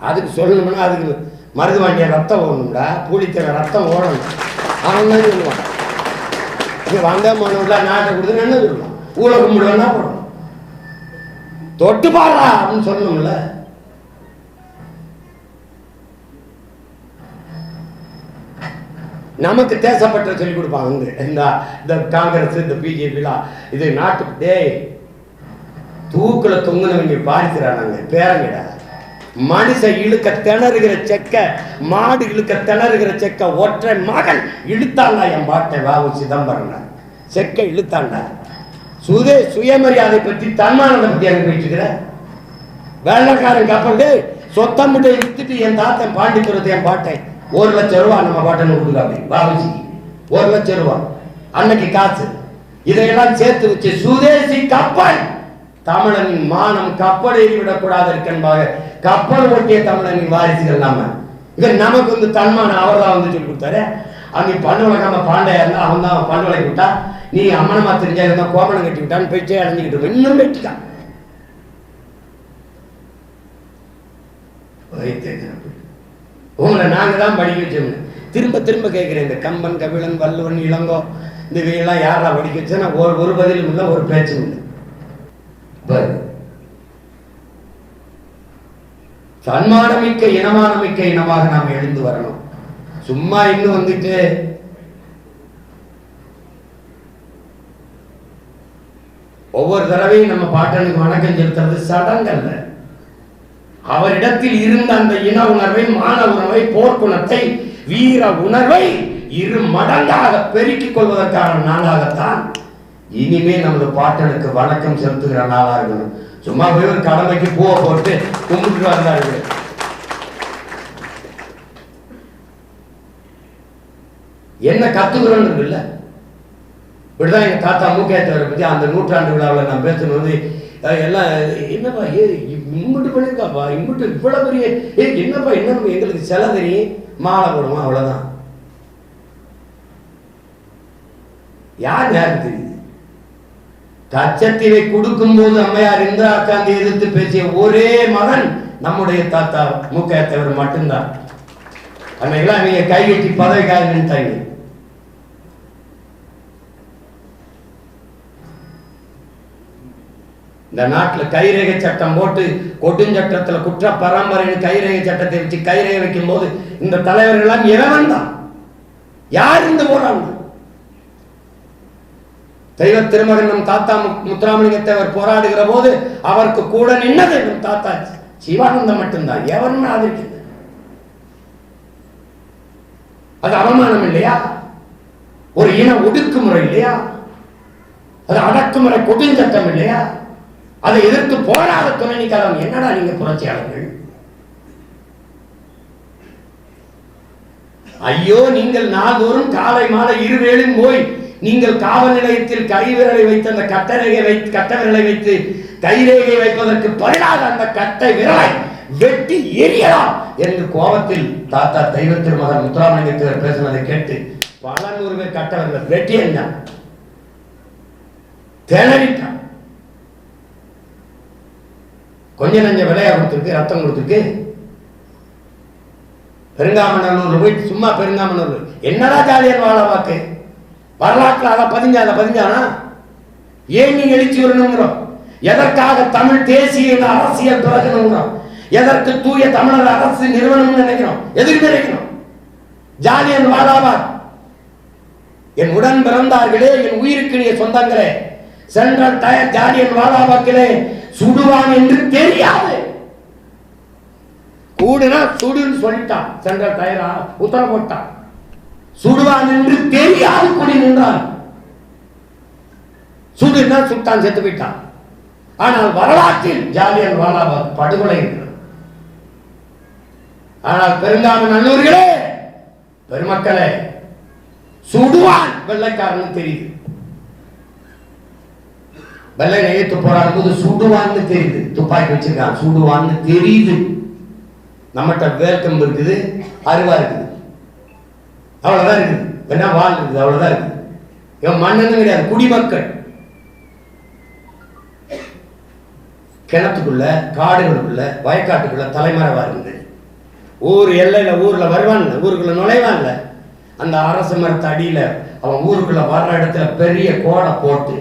அதுக்கு சொல்லணும்னா அதுக்கு மருதுவாண்டிய ரத்தம் ஓடணும்டா, பூலித்தர ரத்தம் ஓடணும். அவன் தான் சொல்லுவான், இங்க வந்த மனுல நாட்டை கொடுத்து என்ன சொல்லுவான், ஊழல் முடிவுன்னா போடணும், தொட்டு பாடுறா அப்படின்னு சொல்லணும்ல. நமக்கு தேசப்பட்ட சொல்லிக் கொடுப்பாங்க இந்த காங்கிரஸ், இந்த பிஜேபிலாம். இது நாட்டு டேய் தூக்குல தொங்குனவங்க பாதிக்கிறாங்க பேரங்கிட. மனுஷ இழுக்க திணறுகிற செக்க, மாடு இழுக்க திணறுகிற செக்க ஒற்றை மகன் இழுத்தாண்டா என் பாட்டை வாவு சிதம்பரம் செக்க இழுத்தாண்டா. சுயமரியாதை பற்றி தன்மானத்தை பத்தி எனக்கு பேசிக்கிற வெள்ளக்காரன் கப்பல் சொத்தம் முட்டை வித்துட்டு என் தாத்தன் பாண்டிபுரத்தை என் பாட்டை 1 லட்சம் ரூபா நம்ம பாட்டன்னு கொடுக்காங்க பாபுஜிக்கு. 1 லட்சம் ரூபா அன்னைக்கு காசு. இதையெல்லாம் சேர்த்து வச்சு சுதேசி கப்பல், தமிழனின் மானம் கப்பல் ஏறிவிடக்கூடாது என்பதாக கப்பல் ஓட்டிய தமிழனின் வாரிசுகள் நாம. இவர் நமக்கு வந்து தன்மானம் அவர் தான் வந்து சொல்லி கொடுத்தாரு. அங்கே பண்ணுவலக்காம பாண்டையா இருந்தா அவன் தான் பண்ணுவலைக்கு விட்டா, நீ அம்மனமா தெரிஞ்சா இருந்தா கோமணம் கட்டி விட்டான்னு பேச்சே அடைஞ்சிக்கிட்டு இன்னும் வெட்டிக்கான். உங்களை நாங்க தான் படிக்க வச்சோம். திரும்ப திரும்ப கேட்கிறேன், இந்த கம்பன், கபிலன், வள்ளுவன், இளங்கோ இந்த இவையெல்லாம் யாரா படிக்க வச்சா ஒரு பதிலும் இல்லை, ஒரு பேச்சும் இல்லை. தன்மானமிக்க இனமானமிக்க இனமாக நாம் எழுந்து வரணும். சும்மா இன்னும் வந்துட்டு ஒவ்வொரு தடவையும் நம்ம பாட்டனுக்கு வணக்கம் செலுத்துறது சடங்கல்ல. அவரிடத்தில் இருந்த அந்த இன உணர்வை, மான உணர்வை, போர்க்குணத்தை, வீர உணர்வை 2 மடங்காக பெருக்கிக் கொள்வதற்கான நாளாகத்தான் இனிமே நமது பாட்டனுக்கு வணக்கம் செலுத்துகிற நாளா இருக்கணும். சும்மா போய் ஒரு கடமைக்கு பூவை போட்டு கும்பிட்டு வந்தார்கள். என்ன கத்துக்கிறோம் இருக்குல்ல. இப்படிதான் எங்க தாத்தா மூக்கையத்தவரை பத்தி அந்த நூற்றாண்டு விழாவில் நான் பேசணும் எல்லாம் என்னப்பா இம்பிட்டு பண்ணிருக்காப்பா, இம்பிட்டு இவ்வளவு பெரிய என்னப்பா என்ன எங்களுக்கு சில தெரியும் மாலை போடுவோம் அவ்வளவுதான். யார் யாருக்கு தெரியுது? கச்சத்தீவை கொடுக்கும் போது அம்மையார் இந்திரா காந்தி எதிர்த்து பேசிய ஒரே மகன் நம்முடைய தாத்தா மூக்கையத்தவர் மட்டும்தான். அன்னைக்கெல்லாம் நீங்க கைகட்டி பதவிக்காக நின்றாங்க. இந்த நாட்டில் கைரேகை சட்டம் போட்டு கொடுஞ்சட்டத்தில் குற்ற பரம்பரைன்னு கைரேகை சட்டத்தை வச்சு கைரேகை வைக்கும் போது இந்த தலைவர்கள் எவன் தான் யார் இந்த போராட்டம்? தெய்வ திருமகன் நம் தாத்தா முத்துராமலிங்கத்தேவர் போராடுகிற போது அவருக்கு கூட நின்னது நம் தாத்தா சிவானந்தம் மட்டும்தான். எவரும் ஆதரிக்கிறது அது அவமானம் இல்லையா? ஒரு இன ஒடுக்குமுறை இல்லையா? அது அடக்குமுறை கொடுஞ்சட்டம் இல்லையா? அதை எதிர்த்து போராட துணை நிற்கலாம். என்னடா நீங்க புரட்சியாளர்கள்? ஐயோ, நீங்கள் நாள்தோறும் காலை மாலை 2 வேளையும் போய் நீங்கள் காவல் நிலையத்தில் கைவிரலை வைத்து அந்த கட்ட விரலை வைத்து கைரேகை வைப்பதற்கு பதிலாக அந்த கட்டை விரலை வெட்டி எரியலாம் என்று கோபத்தில் தாத்தா தெய்வ திருமகன் முத்துராமலிங்கத்தேவர் பேசினதை கேட்டு பல 100 பேர் கட்ட விரலை வெட்டி என்ன திணறிட்டான். கொஞ்ச நஞ்ச விலையா கொடுத்துருக்கு, ரத்தம் கொடுத்துருக்கு. பெருங்காமநல்லூர் போய் சும்மா பெருங்காமநல்லூர் என்னடா ஜாலியன் வாழ வாக்கு வரலாற்றில் அதை பதிஞ்சானா? ஏன் நீங்க எழுச்சி வரணுங்கிறோம்? எதற்காக தமிழ் தேசிய அரசியல் பிறக்கணுங்கிறோம்? எதற்கு தூய தமிழர் அரசு நிறுவனம் நினைக்கிறோம்? எதுக்கு நினைக்கிறோம்? ஜாலியன் வாலாபாக் என் உடன் பிறந்தார்களே, என் உயிருக்கினிய சொந்தங்களே, சென்ட்ரல் டயர் ஜாலியன் வாலாபாக்கிலே சுடுவான் என்று தெரியாது. கூடுனா சுடுன்னு சொல்லிட்டான். சென்ட்ரல் டயரா உத்தரவு போட்டான். சுடுவான் என்று தெரியாது கூடி நின்றான். சுடுனா சுட்டான், செத்து போயிட்டான். ஆனால் வரலாற்றில் ஜாலியன் வாலாபாக் படுகொலை இருக்கிறது. ஆனால் பெருங்காமநல்லூர்களே, பெருமக்களே, சுடுவான் வெள்ளைக்காரன் தெரியுது. வெள்ளையனை எதிர்த்து போராடும் போது சுடுவான்னு தெரியுது, துப்பாக்கி வச்சிருக்கான், சுடுவான்னு தெரியுது. நம்மகிட்ட வேர்க்கம்பு இருக்குது, அருவா இருக்குது, அவ்வளவுதான் இருக்குது, வேணா வாழ் இருக்குது, அவ்வளவுதான் இருக்குது. இவன் மன்னனும் கிடையாது, குடிமக்கள். கிணத்துக்குள்ள, காடுகளுக்குள்ள, வயக்காட்டுக்குள்ள தலைமறைவா இருந்து ஊர் எல்லையில ஊர்ல வருவான்ல, ஊருக்குள்ள நுழைவான்ல, அந்த அரச மரத்து அடியில அவன் ஊருக்குள்ள வர்ற இடத்துல பெரிய கோடை போட்டு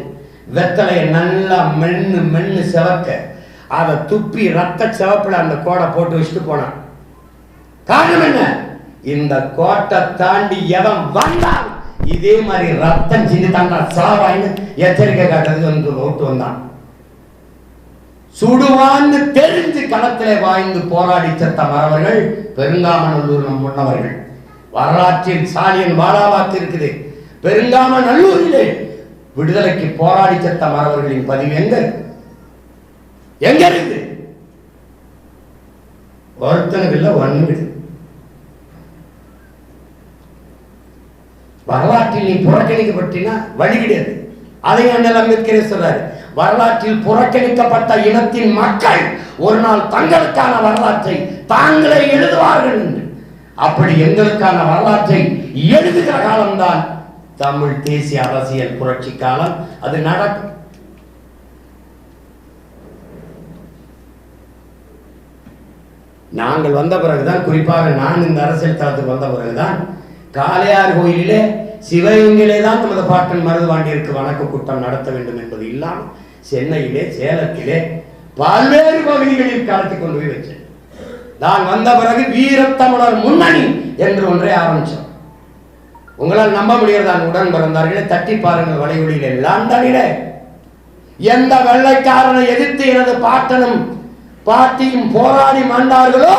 வெத்தலைய நல்லா மென்னு மென்னு செவக்க அதை துப்பி ரத்த செவப்புல அந்த கோடை போட்டு வச்சுட்டு போனான். காரணம் என்ன? இந்த கோட்டை தாண்டி எவன் வந்தான் இதே மாதிரி ரத்தம் சிந்தி தாண்டா சாவாயின்னு எச்சரிக்கை காட்டுறதுக்கு வந்து ஓட்டு வந்தான். சுடுவான்னு தெரிஞ்சு களத்திலே வாய்ந்து போராடி செத்த மறவர்கள் பெருங்காமநல்லூர் நம் முன்னவர்கள். வரலாற்றில் சாலியன் வாழாவாக்கு இருக்குது. பெருங்காமநல்லூரிலே விடுதலைக்கு போராடி செத்த மறவர்களின் பதிவு எங்க இருக்குது? ஒருத்தனுக்கு இல்ல, ஒண்ணு. வரலாற்றில் நீ புறக்கணிக்கப்பட்டினா வழி கிடையாது. அதை அண்ணல் அம்பேத்கர் சொல்றாரு, வரலாற்றில் புறக்கணிக்கப்பட்ட இனத்தின் மக்கள் ஒரு நாள் தங்களுக்கான வரலாற்றை தாங்களே எழுதுவார்கள் என்று. அப்படி எங்களுக்கான வரலாற்றை எழுதுகிற காலம்தான் தமிழ் தேசிய அரசியல் புரட்சி காலம். அது நடக்கும். நாங்கள் வந்த பிறகுதான், குறிப்பாக நான் இந்த அரசியல் தளத்துக்கு வந்த பிறகுதான், காளையார் கோயிலிலே சிவகங்கையிலே தான் நமது பாட்டன் மருதுபாண்டியருக்கு வணக்க கூட்டம் நடத்த வேண்டும் என்பது இல்லாமல் சென்னையிலே, சேலத்திலே பல்வேறு பகுதிகளில் கடத்தி கொண்டு போய் வச்சேன். நான் வந்த பிறகு வீரத்தமிழர் முன்னணி என்று ஒன்றை ஆரம்பிச்சோம். உங்களால் நம்ப முடியறதான், உடன் பிறந்தார்களே தட்டி பாருங்கள், வளைகுடியிலே லண்டனிலே எந்த வெள்ளைக்காரனை எதிர்த்து எனது பாட்டனும் பாட்டியும் போராடி மாண்டார்களோ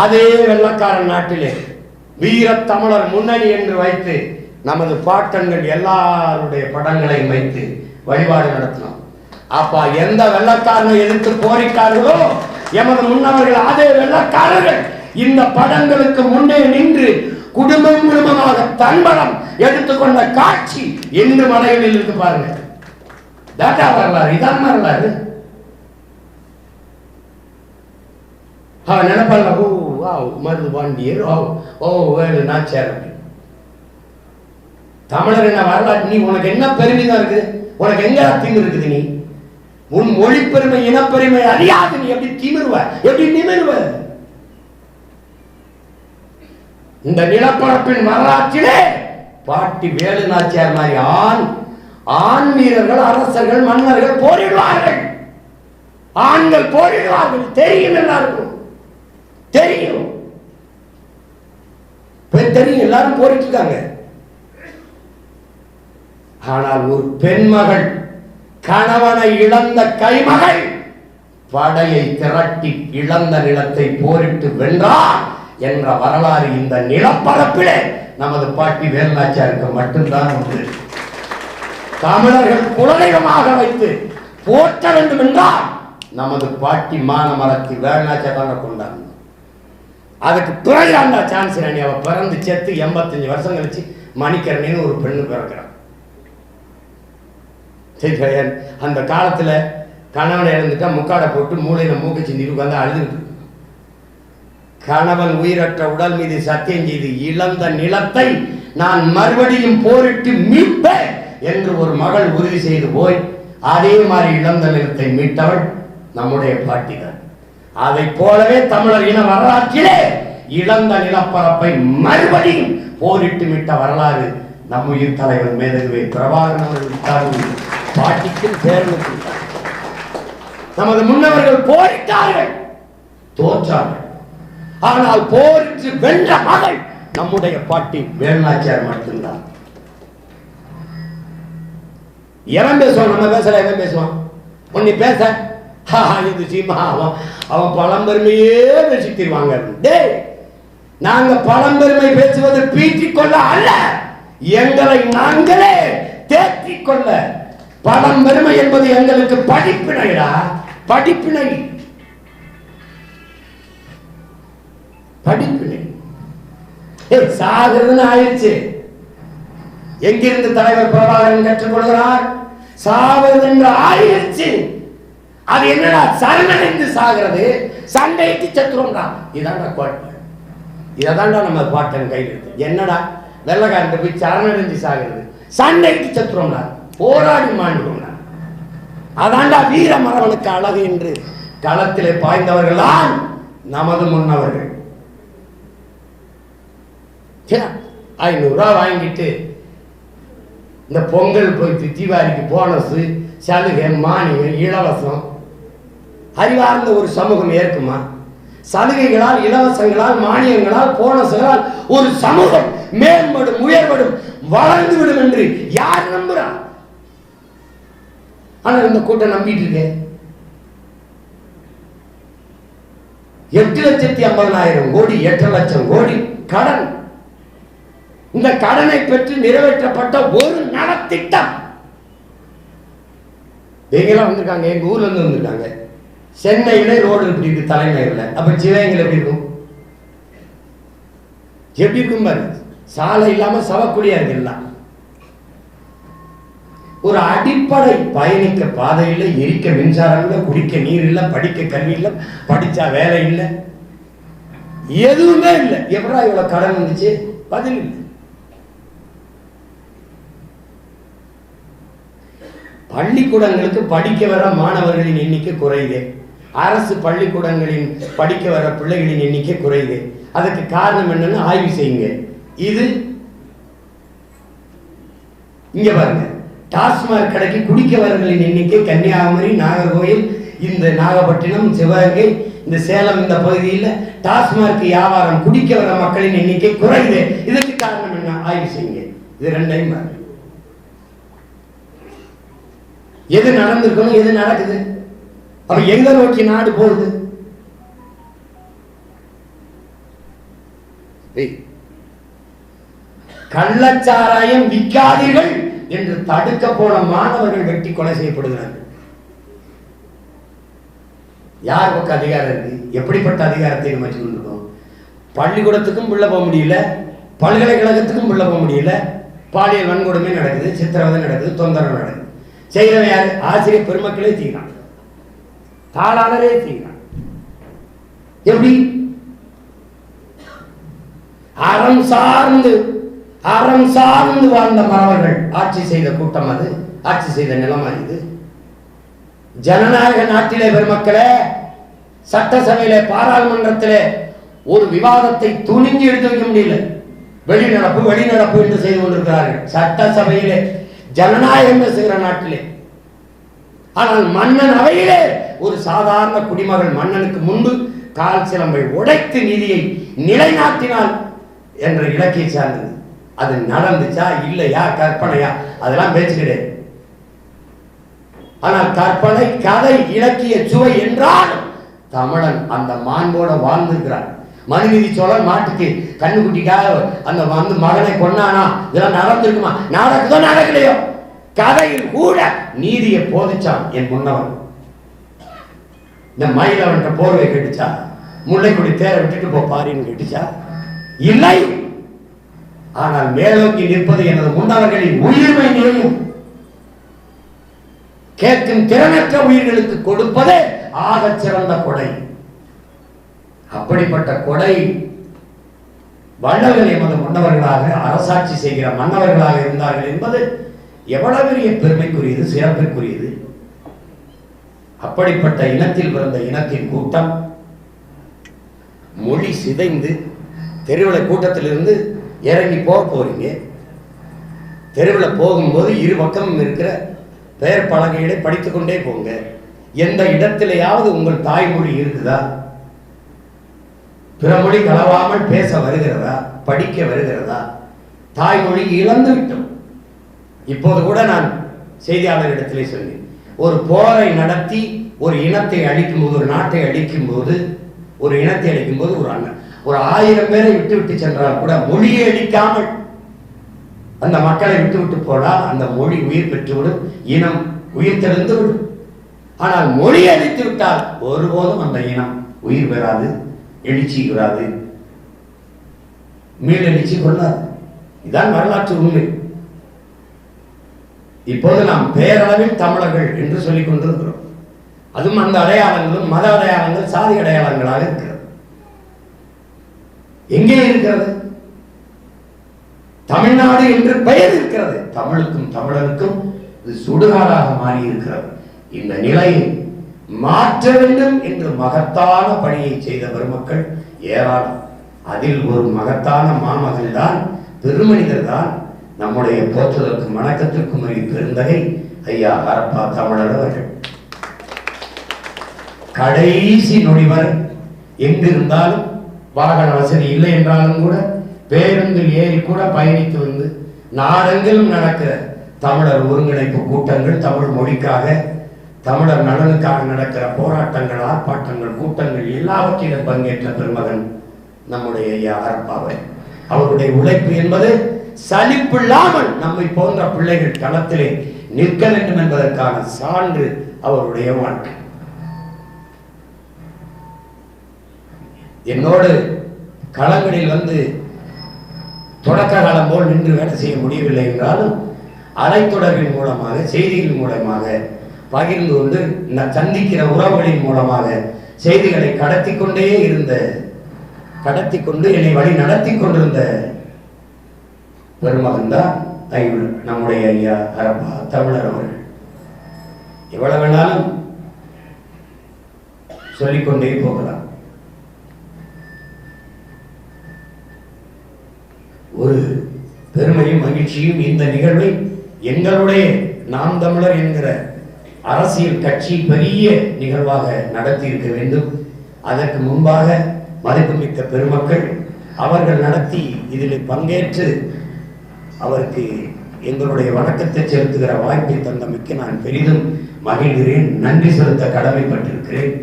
அதே வெள்ளைக்காரன் நாட்டிலே வீரத்தமிழர் முன்னணி என்று வைத்து நமது பாட்டன்கள் எல்லாருடைய படங்களையும் வைத்து வழிபாடு நடத்தினோம். அப்ப எந்த வெள்ளக்காரனை எதிர்த்து போரிட்டார்களோ எமது முன்னவர்கள் அதே வெள்ளக்காரர்கள் இந்த படங்களுக்கு முன்னே நின்று குடும்பம் குடும்பமாக தன்படம் எடுத்துக்கொண்ட காட்சி இன்று மலைகளில் இருக்கு பாருங்க. தாட்டா வரலாறு, இதான் வரலாறு. அவன் நினைப்பாங்க, ஓ வா மருதுபாண்டியர், ஓ வேலு நாச்சியார். தமிழர் என்ன வரலாற்று, நீ உனக்கு என்ன பெருமிதம் இருக்குது? உனக்கு எங்க திமிரு இருக்குது? நீ உன் மொழி பெருமை இனப்பெருமை அறியாது. நீ எப்படி திமிருவ, எப்படி நிமிருவ? இந்த நிலப்பரப்பின் வரலாற்றிலே பாட்டி வேலு நாச்சியார் மாதிரி ஆண் வீரர்கள், அரசர்கள், மன்னர்கள் போரிடுவார்கள். ஆண்கள் போரிடுவார்கள். தெரியும், எல்லாருக்கும் தெரியும். தெரியும், எல்லாரும் போரிட்டு இருக்காங்க. ஆனால் ஒரு பெண்மகள் கணவனை இழந்த கைமகள் படையை திரட்டி இழந்த நிலத்தை போரிட்டு வென்றார் என்ற வரலாறு இந்த நிலப்பரப்பிலே நமது பாட்டி வேலுநாச்சியாருக்கு மட்டும்தான் உண்டு. தமிழர்கள் குலதெய்வமாக வைத்து போற்ற வேண்டும் என்றால் நமது பாட்டி மானமரத்தி வேலுநாச்சியார் தான் கொண்டாங்க. அதுக்கு பிறகு அந்த சான்ஸ் ராணி அவ பிறந்து செத்து 85 வருஷம் கழிச்சு மணிக்கரணின்னு ஒரு பெண்ணு பிறக்கிறான். அந்த காலத்துல கணவனை இழந்துட்டா முக்காடை போட்டு மூளையில மூக்கு சிந்திட்டு உட்கார்ந்து அழுதுட்டு, கணவன் உயிரற்ற உடல் மீது சத்தியம் செய்து இழந்த நிலத்தை நான் மறுபடியும் போரிட்டு மீட்பேன் என்று ஒரு மகள் உறுதி செய்து போய் அதே மாதிரி இழந்த நிலத்தை மீட்டவள் நம்முடைய பாட்டி தான். அதை போலவே தமிழர் இன வரலாற்றிலே இழந்த நிலப்பரப்பை மறுபடியும் போரிட்டு மீட்ட வரலாறு நம் உயிர் தலைவர் மேதகுவே பிரபாகரன் அவர்கள் பாட்டிக்கும் பேரனுக்கும். நமது முன்னவர்கள் போரிட்டார்கள், தோற்றார்கள். ஆனால் போரிட்டு வென்ற மகள் நம்முடைய பாட்டி வேலுநாச்சியார் மட்டும்தான். எவன் பேசுவான்? நம்ம பேசல, எவன் பேசுவான்? உன்னை பேச இது சீமா, அவன் பழம்பெருமையே பேசித்திருவாங்க. நாங்க பழம்பெருமை பேசுவது பீற்றிக் கொள்ள அல்ல, எங்களை நாங்களே தேற்றிக் கொள்ள. பழம்பெருமை என்பது எங்களுக்கு படிப்பினைடா, படிப்பினை, படிப்பினை. சாகிறதுன்னு ஆயிடுச்சு. எங்கிருந்து தலைவர் பிரபாகரன் கற்றுக்கொள்கிறார்? சாவது என்று ஆயிடுச்சு. அது என்னடா சரணடைந்து சாகிறது, சண்டைக்கு சத்துரும்டா. இதான்டா கோட்டை. இதான்டா நம்ம பாட்டன் கையில் இருக்கு. என்னடா வெள்ளக்காரன் போய் சரணடைஞ்சு சாகிறது, சண்டைக்கு சத்துரும்டா, போராடி மாண்டும்டா. அதான்டா வீர மரவனுக்கு அழகு என்று களத்திலே பாய்ந்தவர்கள் தான் நமது முன்னவர்கள். 500 ரூபா வாங்கிட்டு இந்த பொங்கல் போயிட்டு தீபாவளிக்கு போனஸ், சலுகை, மானியம், இலவசம் அறிவார்ந்த ஒரு சமூகம் ஏற்குமா? சலுகைகளால், இலவசங்களால், மானியங்களால், போனஸ்களால் ஒரு சமூகம் மேம்படும், உயர்படும், வளர்ந்து விடும் என்று யார் நம்புறான்? ஆனா இந்த கூட்டம் நம்பிட்டு இருக்கு. 8,50,000 கோடி, 8 லட்சம் கோடி கடன். இந்த கடனை பெற்று நிறைவேற்றப்பட்ட ஒரு நலத்திட்டம். எங்கெல்லாம் வந்திருக்காங்க, எங்க ஊர்ல இருந்து வந்திருக்காங்க. சென்னையில ரோடு எப்படி இருக்கு, தலைநகர்ல. அப்ப சிவகங்கையில் எப்படி இருக்கும்? எப்படி இருக்கும் பாரு. சாலை இல்லாம சவக்குடியா இருக்குல்ல. ஒரு அடிப்படை பயணிக்க பாதை இல்லை, எரிக்க மின்சாரம் இல்லை, குடிக்க நீர் இல்லை, படிக்க கல்வி இல்லை, படிச்சா வேலை இல்லை, எதுவுமே இல்லை. எப்படா இவ்வளவு கடன் வந்துச்சு? பதில் இல்லை. பள்ளிக்கூடங்களுக்கு படிக்க வர மாணவர்களின் எண்ணிக்கை குறையுது. அரசு பள்ளிக்கூடங்களின் படிக்க வர பிள்ளைகளின் எண்ணிக்கை குறையுது. அதுக்கு காரணம் என்னன்னு ஆய்வு செய்யுங்க. இது இங்க பாருங்க, டாஸ்மாக் கடைக்கு குடிக்கவர்களின் எண்ணிக்கை கன்னியாகுமரி, நாகர்கோயில், இந்த நாகப்பட்டினம், சிவகங்கை, இந்த சேலம், இந்த பகுதியில் டாஸ்மாக் வியாபாரம் குடிக்க வர மக்களின் எண்ணிக்கை குறையுது. இதுக்கு காரணம் என்ன? ஆய்வு செய்யுங்க. இது ரெண்டையும் பாருங்க. எது நடந்திருக்கணும், எது நடக்குது? அப்ப எங்க நோக்கி நாடு போகுது? கள்ளச்சாராயம் விற்காதீர்கள் என்று தடுக்க போன மாணவர்கள் வெட்டி கொலை செய்யப்படுகிறார்கள். யார் பக்கம் அதிகாரம் இருக்கு? எப்படிப்பட்ட அதிகாரத்தை நம்ம வச்சுக்கொண்டிருக்கோம்? பள்ளிக்கூடத்துக்கும் உள்ள போக முடியல, பல்கலைக்கழகத்துக்கும் உள்ள போக முடியல. பாலியல் வன்கொடுமை நடக்குது, சித்திரவதை நடக்குது, தொந்தரவு நடக்குது. செய்கிறவன் யாரு? ஆசிரியர் பெருமக்களே செய்யறான், தாளாளரே செய்யறான். எப்படி? அறம் சார்ந்து வாழ்ந்த மறவர்கள் ஆட்சி செய்த கூட்டம் அது, ஆட்சி செய்த நிலைமை இது. ஜனநாயக நாட்டிலே பெருமக்களே, சட்டசபையிலே, பாராளுமன்றத்திலே ஒரு விவாதத்தை துணிஞ்சு எடுத்து வைக்க முடியல. வெளிநடப்பு என்று செய்து கொண்டிருக்கிறார்கள் சட்டசபையிலே, ஜனநாயகம் பேசுகிற நாட்டிலே. ஆனால் மன்னன் அவையிலே ஒரு சாதாரண குடிமகள் மன்னனுக்கு முன்பு கால் சிலம்பை உடைத்து நீதியை நிலைநாட்டினாள் என்ற இலக்கிய சார்ந்தது. அது நடந்துச்சா இல்லையா, கற்பனையா, அதெல்லாம் பேச்சு கிடையாது. ஆனால் கற்பனை, கதை, இலக்கிய சுவை என்றால் தமிழன் அந்த மாண்போட வாழ்ந்திருக்கிறான். மனுநீதி சோழன் நாட்டுக்கு கண்ணுக்குட்டிக்காக அந்த வந்து மகனை கொண்டானா, இதெல்லாம் நடந்திருக்குமா? நடக்குதோ நடக்கலையோ, கதையில் கூட நீதியை போதிச்சான் என் முன்னவன். இந்த மயிலவன் போர்வை கட்டுச்சா, முல்லைக்குடி தேரை விட்டுட்டு போ பாரின்னு கட்டுச்சா? இல்லை. ஆனால் மேலோக்கி நிற்பது எனது முன்னவர்களின் உயிர்மை நிலையும் கேட்கும் திறனற்ற உயிர்களுக்கு கொடுப்பதே ஆக சிறந்த கொடை. அப்படிப்பட்ட கொடை வள்ளல்கள் எமது முன்னவர்களாக அரசாட்சி செய்கிற மன்னவர்களாக இருந்தார்கள் என்பது எவ்வளவு பெரிய பெருமைக்குரியது, சிறப்பிற்குரியது. அப்படிப்பட்ட இனத்தில் பிறந்த இனத்தின் கூட்டம் மொழி சிதைந்து தெருவில் கூட்டத்திலிருந்து இறங்கி போறீங்க. தெருவில் போகும்போது இரு பக்கமும் இருக்கிற பெயர் பலகைகளை படித்துக்கொண்டே போங்க. எந்த இடத்திலேயாவது உங்கள் தாய்மொழி இருக்குதா? பிற மொழி கலவாமல் பேச வருகிறதா, படிக்க வருகிறதா? தாய்மொழி இழந்து விட்டோம். இப்போது கூட நான் செய்தியாளரிடத்திலே சொன்னேன், ஒரு போரை நடத்தி ஒரு இனத்தை அழிக்கும் போது, ஒரு நாட்டை அழிக்கும் போது, ஒரு இனத்தை அழிக்கும் போது ஒரு 1000 பேரை விட்டு சென்றால் கூட மொழியை அழிக்காமல் அந்த மக்களை விட்டு போனால் அந்த மொழி உயிர் பெற்றுவிடும், இனம் உயிர் தெளிந்து விடும். ஆனால் மொழி அழித்து விட்டால் ஒருபோதும் அந்த இனம் உயிர் பெறாது, எழுச்சி பெறாது, மீளெழுச்சி கொள்ளாது. இதுதான் வரலாற்று உண்மை. இப்போது நாம் பேரளவில் தமிழர்கள் என்று சொல்லிக் கொண்டிருக்கிறோம். அதுவும் அந்த அடையாளங்களும் மத அடையாளங்கள் சாதி அடையாளங்களாக இருக்கிறது. எங்கே இருக்கிறது? தமிழ்நாடு என்று பெயர் இருக்கிறது. தமிழுக்கும் தமிழருக்கும் இது சுடுகாடாக மாறி இருக்கிறது. இந்த நிலையை மாற்ற வேண்டும் என்று மகத்தான பணியை செய்த பெருமக்கள் ஏராளம். அதில் ஒரு மகத்தான மாமகன் தான், பெருமனிதர் தான், நம்முடைய போற்றுதலுக்கும் வணக்கத்திற்கும் உரிய பெருந்தகை ஐயா ஹரப்பா தமிழர் அவர்கள். கடைசி நொடி வரை எங்கிருந்தாலும் வாகன வசதி இல்லை என்றாலும் கூட பேருந்தில் ஏறி கூட பயணித்து வந்து நாடெங்கிலும் நடக்கிற தமிழர் ஒருங்கிணைப்பு கூட்டங்கள், தமிழ் மொழிக்காக தமிழர் நலனுக்காக நடக்கிற போராட்டங்கள், ஆர்ப்பாட்டங்கள், கூட்டங்கள் எல்லாவற்றிலும் பங்கேற்ற பெருமகன் நம்முடைய ஐயா ஹரப்பாவை. அவருடைய உழைப்பு என்பது சலிப்பில்லாமல் நம்மை போன்ற பிள்ளைகள் களத்திலே நிற்க வேண்டும் என்பதற்கான சான்று அவருடைய வாழ்க்கை. என்னோடு களங்களில் வந்து தொடக்க காலம் போல் நின்று வேலை செய்ய முடியவில்லை என்றாலும் அலைத்தொடர்பின் மூலமாக, செய்திகள் மூலமாக பகிர்ந்து கொண்டு சந்திக்கிற உறவுகளின் மூலமாக செய்திகளை கடத்தி கொண்டு என்னை வழி நடத்தி கொண்டிருந்த பெருமகன் தான் நம்முடைய ஐயா ஹரப்பா தமிழர் அவர்கள். எவ்வளவு வேணாலும் சொல்லிக்கொண்டே போகலாம். ஒரு பெருமையும் மகிழ்ச்சியும் இந்த நிகழ்வை எங்களுடைய நாம் தமிழர் என்கிற அரசியல் கட்சி பெரிய நிகழ்வாக நடத்தி இருக்க வேண்டும். அதற்கு முன்பாக மதிப்புமிக்க பெருமக்கள் அவர்கள் நடத்தி இதில் பங்கேற்று அவருக்கு எங்களுடைய வணக்கத்தை செலுத்துகிற வாய்ப்பை தந்தமைக்கு நான் பெரிதும் மகிழ்கிறேன். நன்றி செலுத்த கடமைப்பட்டிருக்கிறேன்.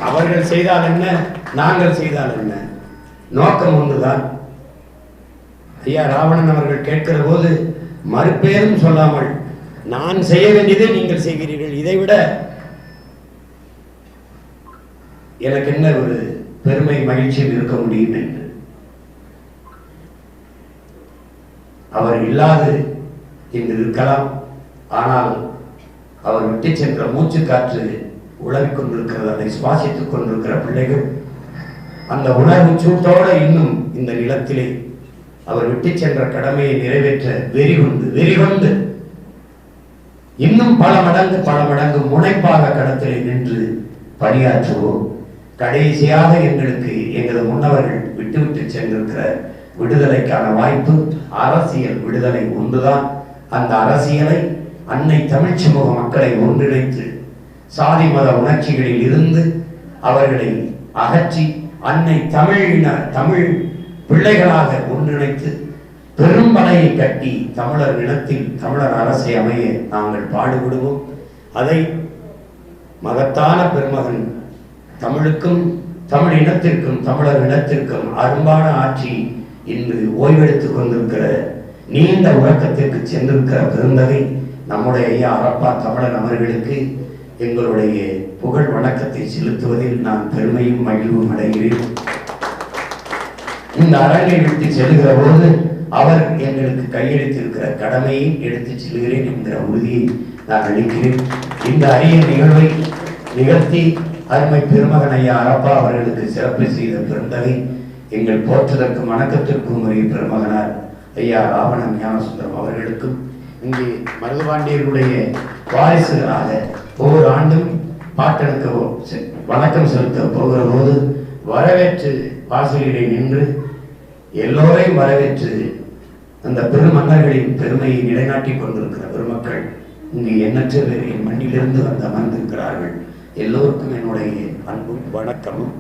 அவர்கள் செய்தால் என்ன, நாங்கள் செய்தால் என்ன, நோக்கம் ஒன்றுதான். ஐயா ராவணன் அவர்கள் கேட்கிற போது மறுபேரும் சொல்லாமல் நான் செய்ய வேண்டியதை நீங்கள் செய்கிறீர்கள், இதைவிட எனக்கு என்ன ஒரு பெருமை மகிழ்ச்சியில் இருக்க முடியும் என்று. அவர் இல்லாது இன்று இருக்கலாம், ஆனால் அவர் விட்டு சென்ற மூச்சு காற்று உழவிக் கொண்டிருக்கிறது. அதை சுவாசித்துக் கொண்டிருக்கிற பிள்ளைகள் அந்த உணர்வு சூட்டோடு இன்னும் இந்த நிலத்திலே அவர் விட்டு சென்ற கடமையை நிறைவேற்ற வெறிகொண்டு இன்னும் பல மடங்கு முனைப்பாக களத்திலே நின்று பணியாற்றுவோம். கடைசியாக எங்களுக்கு எங்களது முன்னவர்கள் விட்டுவிட்டு சென்றிருக்கிற விடுதலைக்கான வாய்ப்பு அரசியல் விடுதலை ஒன்றுதான். அந்த அரசியலை அன்னை தமிழ் சமூக மக்களை ஒன்றிணைத்து சாதி மத உணர்ச்சிகளில் இருந்து அவர்களை அகற்றி அன்னை தமிழ் பிள்ளைகளாக ஒன்றிணைத்து பெரும்படையை கட்டி தமிழர் இனத்தில் தமிழர் அரசை அமைய நாங்கள் பாடுபடுவோம். அதை மகத்தான பெருமகன் தமிழுக்கும் தமிழ் இனத்திற்கும் தமிழர் இனத்திற்கும் அரும்பான ஆட்சி இன்று ஓய்வெடுத்துக் கொண்டிருக்கிற நீண்ட உறக்கத்திற்கு சென்றிருக்கிற பெருந்தகை நம்முடைய ஐயா ஹரப்பா தமிழன் அவர்களுக்கு எங்களுடைய புகழ் வணக்கத்தை செலுத்துவதில் நான் பெருமையும் மகிழ்வும் அடைகிறேன். இந்த அரங்கை விட்டு செல்லுகிற போது அவர் எங்களுக்கு கையெழுத்திருக்கிற கடமையை எடுத்து செல்கிறேன் என்கிற உறுதியை நான் அளிக்கிறேன். இந்த அரிய நிகழ்வை நிகழ்த்தி அருமை பெருமகன் ஐயா ஹரப்பா அவர்களுக்கு சிறப்பு செய்த பெருந்தகை எங்கள் போற்றுதற்கும் வணக்கத்திற்கும் உரிய பெருமகனார் ஐயா ராவணன் ஞானசுந்தரம் அவர்களுக்கும் இங்கே மருதுபாண்டியர்களுடைய வாரிசுகளாக ஒவ்வொரு ஆண்டும் பாட்டனுக்கு வணக்கம் செலுத்த போகிற போது வரவேற்று வாசலிலே நின்று எல்லோரையும் வரவேற்று அந்த பெருமன்னர்களின் பெருமையை நிலைநாட்டிக் கொண்டிருக்கிற பெருமக்கள் இங்கு எண்ணற்ற பேர் என் மண்ணிலிருந்து வந்து அமர்ந்திருக்கிறார்கள். எல்லோருக்கும் என்னுடைய அன்பும் வணக்கமும்.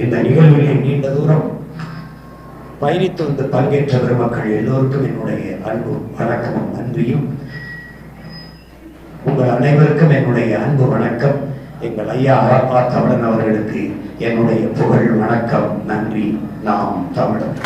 இந்த நிகழ்வில் நீண்ட தூரம் பயணித்து வந்து பங்கேற்ற பெருமக்கள் எல்லோருக்கும் என்னுடைய அன்பும் வணக்கமும் நன்றியும். உங்கள் அனைவருக்கும் என்னுடைய அன்பு வணக்கம். எங்கள் ஐயா ஹரப்பா தமிழன் அவர்களுக்கு என்னுடைய புகழ் வணக்கம், நன்றி. நாம் தமிழர்.